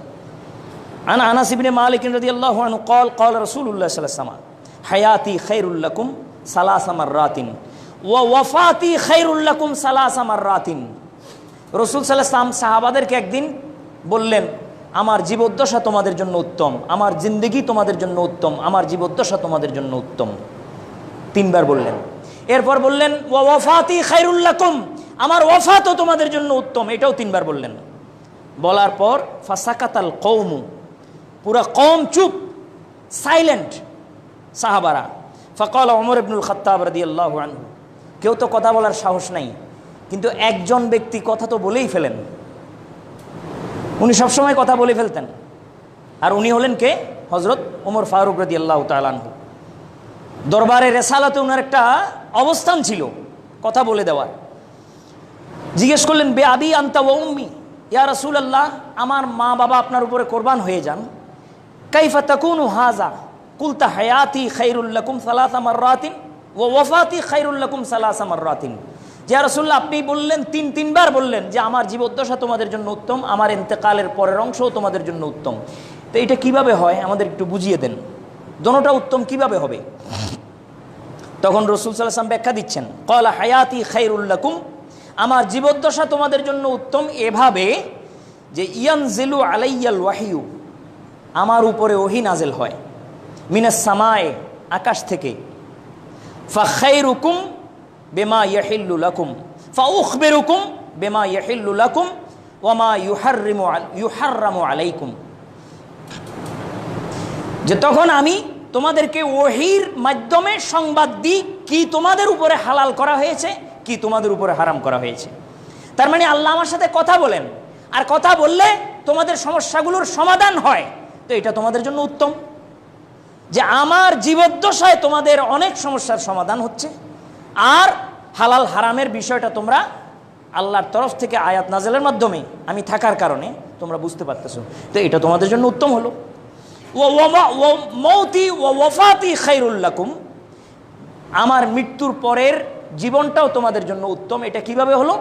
আন আনাস ইবনে মালিক রাদিয়াল্লাহু আনহু قال قال رسول الله صلى الله عليه وسلم হায়াতি খায়রুল লাকুম সালাসা মাররাতিন ওয়া ওয়াফাতি খায়রুল লাকুম সালাসা মাররাতিন। রাসূল সাল্লাল্লাহু আলাইহি ওয়াসাল্লাম সাহাবাদেরকে একদিন বললেন, আমার জীবদ্দশা তোমাদের জন্য উত্তম, আমার জিন্দেগি তোমাদের জন্য উত্তম, আমার জীবদ্দশা তোমাদের জন্য উত্তম, তিনবার বললেন। এরপর বললেন ওয়া ওয়াফাতি খায়রুল লাকুম, আমার ওয়াফাতও তোমাদের জন্য উত্তম, এটাও তিনবার বললেন। বলার পর ফাসাকাতাল কওমু, পুরা কওম চুপ, সাইলেন্ট সাহাবারা। ফাকাল ওমর ইবনুল খাত্তাব রাদিয়াল্লাহু আনহু, কেউ তো কথা বলার সাহস নাই, কিন্তু একজন ব্যক্তি কথা তো বলেই ফেলেন, উনি সবসময় কথা বলে ফেলতেন, আর উনি হলেন কে? হযরত ওমর ফারুক রাদিয়াল্লাহু তাআলা আনহু। দরবারে রেসালাতে ওনার একটা অবস্থান ছিল কথা বলে দেওয়ার। জিজ্ঞেস করলেন, বে আবি আনতা ওয়া উম্মি, ইয়া রাসূলুল্লাহ, আমার মা বাবা আপনার উপরে কোরবান হয়ে যান, কাইফা তাকুনু হাযা, কুলতা হায়াতি খায়রুল লাকুম সালাসা মাররাতিন ওয়া ওয়াফাতি খায়রুল লাকুম সালাসা মাররাতিন। ইয়া রাসূলুল্লাহ, আপনি বললেন, তিনবার বললেন যে আমার জীবদ্দশা তোমাদের জন্য উত্তম, আমার ইন্তেকালের পরের অংশও তোমাদের জন্য উত্তম, তো এটা কিভাবে হয় আমাদের একটু বুঝিয়ে দেন, দোনোটা উত্তম কিভাবে হবে? তখন রাসূল সাল্লাল্লাহু আলাইহি ওয়াসাল্লাম ব্যাখ্যা দিচ্ছেন, ক্বালা হায়াতি খায়রুল লাকুম, আমার জীবদ্দশা তোমাদের জন্য উত্তম এভাবে যে ইয়ানজিলু আলাইয়াল ওয়াহিয়ু, আমার উপরে ওহী নাযিল হয়, মিনাস সামায়ে, আকাশ থেকে, ফাখায়রুকুম বিমা ইয়াহিল্লু লাকুম ফাউখবিরুকুম বিমা ইয়াহিল্লু লাকুম ওয়া মা ইউহাররামু আলাইকুম। যে তখন আমি তোমাদেরকে ওহীর মাধ্যমে সংবাদ দিই কি তোমাদের উপরে হালাল করা হয়েছে, কি তোমাদের উপরে হারাম করা হয়েছে। তার মানে আল্লাহ আমার সাথে কথা বলেন, আর কথা বললে তোমাদের সমস্যাগুলোর সমাধান হয়, তো এটা তোমাদের জন্য উত্তম। যে আমার জীবদ্দশায় তোমাদের অনেক সমস্যার সমাধান হচ্ছে, আর হালাল হারামের বিষয়টা তোমরা আল্লাহর তরফ থেকে আয়াত নাজেলের মাধ্যমে আমি থাকার কারণে তোমরা বুঝতে পারতেছো, তো এটা তোমাদের জন্য উত্তম হলো। মৌতি ওয়া ওয়াফাতি খায়রুল লাকুম, আমার মৃত্যুর পরের জীবনটাও তোমাদের জন্য উত্তম, এটা কিভাবে হলো?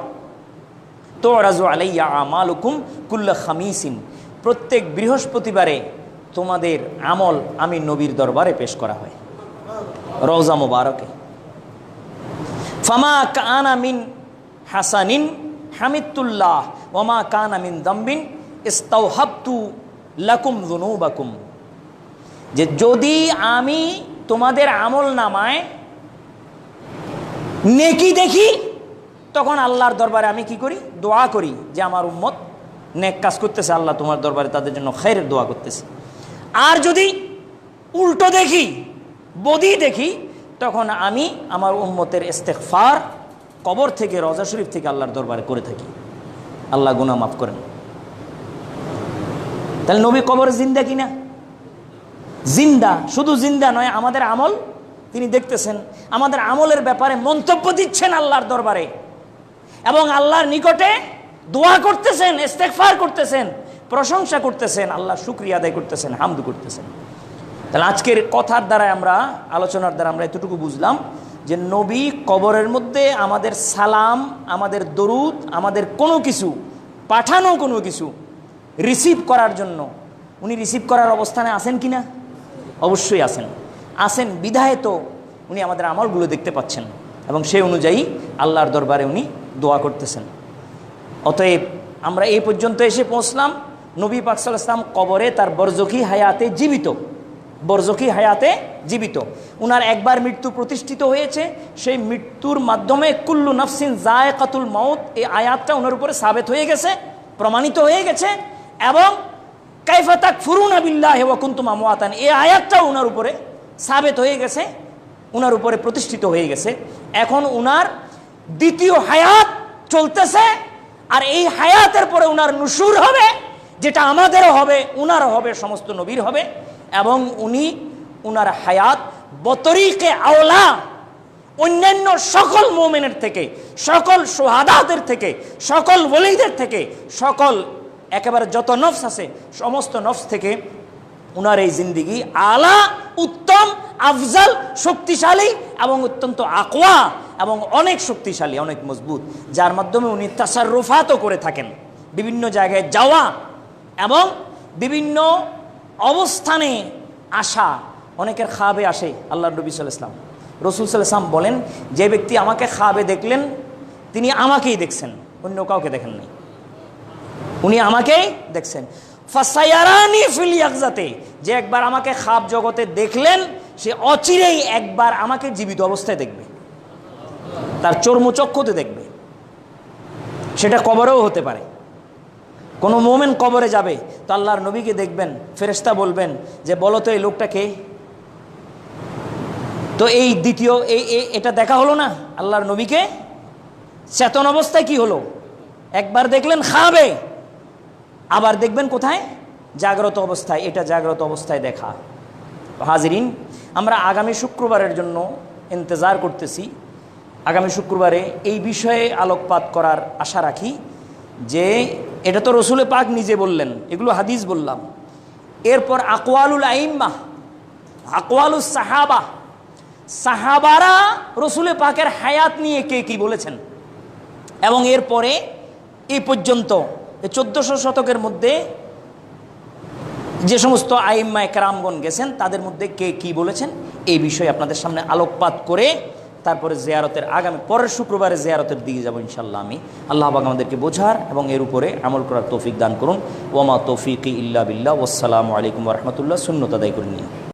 তুরাজু আলাইয়া আমালুকুম কুল্লা খামিসিন, প্রত্যেক বৃহস্পতিবারে তোমাদের আমল আমি নবীর দরবারে পেশ করা হয় রওজা মুবারকে। ফামা কানা মিন হাসানিন হামিদুল্লাহ ওয়া মা কানা মিন যামবিন ইস্তাওহাবতু লাকুম যুনুবাকুম, যে যদি আমি তোমাদের আমল নামায় নেকি দেখি, তখন আল্লাহর দরবারে আমি কি করি? দোয়া করি যে আমার উম্মত নেক কাজ করতেছে, আল্লাহ তোমার দরবারে তাদের জন্য খায়রের দোয়া করতেছে। আর যদি উল্টো দেখি, বদি দেখি, তখন আমি আমার উম্মতের ইস্তেগফার কবর থেকে, রওজা শরীফ থেকে আল্লাহর দরবারে করে থাকি, আল্লাহ গুনাহ মাফ করেন। তাহলে নবী কবর জিন্দা কিনা? জিন্দা। শুধু জিন্দা নয়, আমাদের আমল তিনি দেখতেছেন, আমাদের আমলের ব্যাপারে মন্তব্য দিচ্ছেন আল্লাহর দরবারে, এবং আল্লাহর নিকটে দোয়া করতেছেন, ইস্তেগফার করতেছেন, প্রশংসা করতেছেন, আল্লাহর শুকরিয়া আদায় করতেছেন, হামদ করতেছেন। তাহলে আজকের কথার দ্বারা আমরা, আলোচনার দ্বারা আমরা এতটুকু বুঝলাম যে নবী কবরের মধ্যে আমাদের সালাম, আমাদের দরুদ, আমাদের কোনো কিছু পাঠানো, কোনো কিছু রিসিভ করার জন্য উনি রিসিভ করার অবস্থানে আছেন কি না? অবশ্যই আছেন। বিধায় তো উনি আমাদের আমলগুলো দেখতে পাচ্ছেন এবং সেই অনুযায়ী আল্লাহর দরবারে উনি দোয়া করতেছেন। অতএব আমরা এই পর্যন্ত এসে পৌঁছলাম, নবী পাক সাল্লাল্লাহু আলাইহি ওয়াসাল্লাম কবরে তার বরজখী হায়াতে জীবিত। উনার একবার মৃত্যু প্রতিষ্ঠিত হয়েছে, সেই মৃত্যুর মাধ্যমে কুল্লু নাফসিন যায়কাতুল মাউত, এই আয়াতটা ওনার উপরে সাবেত হয়ে গেছে, প্রমাণিত হয়ে গেছে। এবং কাইফা তাকফুরুনা বিল্লাহি ওয়া কুনতুম আমওয়াতান, এই আয়াতটাও ওনার উপরে সাবেত হয়ে গেছে, ওনার উপরে প্রতিষ্ঠিত হয়ে গেছে। এখন উনার দ্বিতীয় হায়াত চলতেছে, আর এই হায়াতের পরে উনার নুশুর হবে, যেটা আমাদেরও হবে, উনারও হবে, সমস্ত নবীর হবে। এবং উনার হায়াত বতরিকে আওলা, অন্যান্য সকল মুমিনের থেকে, সকল শুহাদাদের থেকে, সকল ওলিদের থেকে, সকল একেবারে যত নফস আছে সমস্ত নফস থেকে উনার এই জিন্দিগি আলা, উত্তম, আফজাল, শক্তিশালী এবং অত্যন্ত আকওয়া এবং অনেক শক্তিশালী, অনেক মজবুত, যার মাধ্যমে উনি তাসাররুফাতও করে থাকেন, বিভিন্ন জায়গায় যাওয়া এবং বিভিন্ন অবস্থানে আসা। অনেকের খাবে আসে, আল্লাহ নবী সাল্লাল্লাহু আলাইহি ওয়াসাল্লাম, রাসূল সাল্লাল্লাহু আলাইহি ওয়াসাল্লাম বলেন, যে ব্যক্তি আমাকে খাবে দেখলেন তিনি আমাকেই দেখছেন, অন্য কাউকে দেখেন নাই, উনি আমাকেই দেখছেন। ফাসায়ারানি ফিল ইয়াকজাতে, যে একবার আমাকে খাব জগতে দেখলেন সে অচিরেই একবার আমাকে জীবিত অবস্থায় দেখবে, তার চর্মচক্ষুতে দেখবে। সেটা কবরেও হতে পারে। কোনো মোমেন কবরে যাবে তো আল্লাহর নবীকে দেখবেন, ফেরেশতা বলবেন যে বলো তো এই লোকটাকে। তো এই দ্বিতীয় এটা দেখা হলো না, আল্লাহর নবীকে চেতন অবস্থায় কি হলো? একবার দেখলেন খাবে, আবার দেখবেন কোথায়? জাগ্রত অবস্থায়। এটা জাগ্রত অবস্থায় দেখা। হাজিরিন, আমরা আগামী শুক্রবারের জন্য ইন্তজার করতেছি। আগামী শুক্রবারে এই বিষয়ে আলোকপাত করার আশা রাখি, যে এটা তো রসুল পাক নিজে বললেন, এগুলো হাদিস বললাম। এরপর আকওয়ালুল আইম্মা, আকওয়ালুস সাহাবা, সাহাবারা রসুল পাকের হায়াত নিয়ে কে কি বলেছেন, এবং এরপরে এই পর্যন্ত 1400 শতকের মধ্যে যে সমস্ত আইম্মায়ে কেরামগণ গেছেন তাদের মধ্যে কে কি বলেছেন, এই বিষয়ে আপনাদের সামনে আলোকপাত করে তারপরে জিয়ারতের পরের শুক্রবারে জিয়ারতের দিকে যাব ইনশাআল্লাহ। আমি আল্লাহ পাক আমাদেরকে বোঝার এবং এর উপরে আমল করার তৌফিক দান করুন। ওয়া মা তৌফিকি ইল্লা বিল্লাহ। ওয়াসসালামু আলাইকুম ওয়া রাহমাতুল্লাহ। সুন্নত আদায় করে নিন।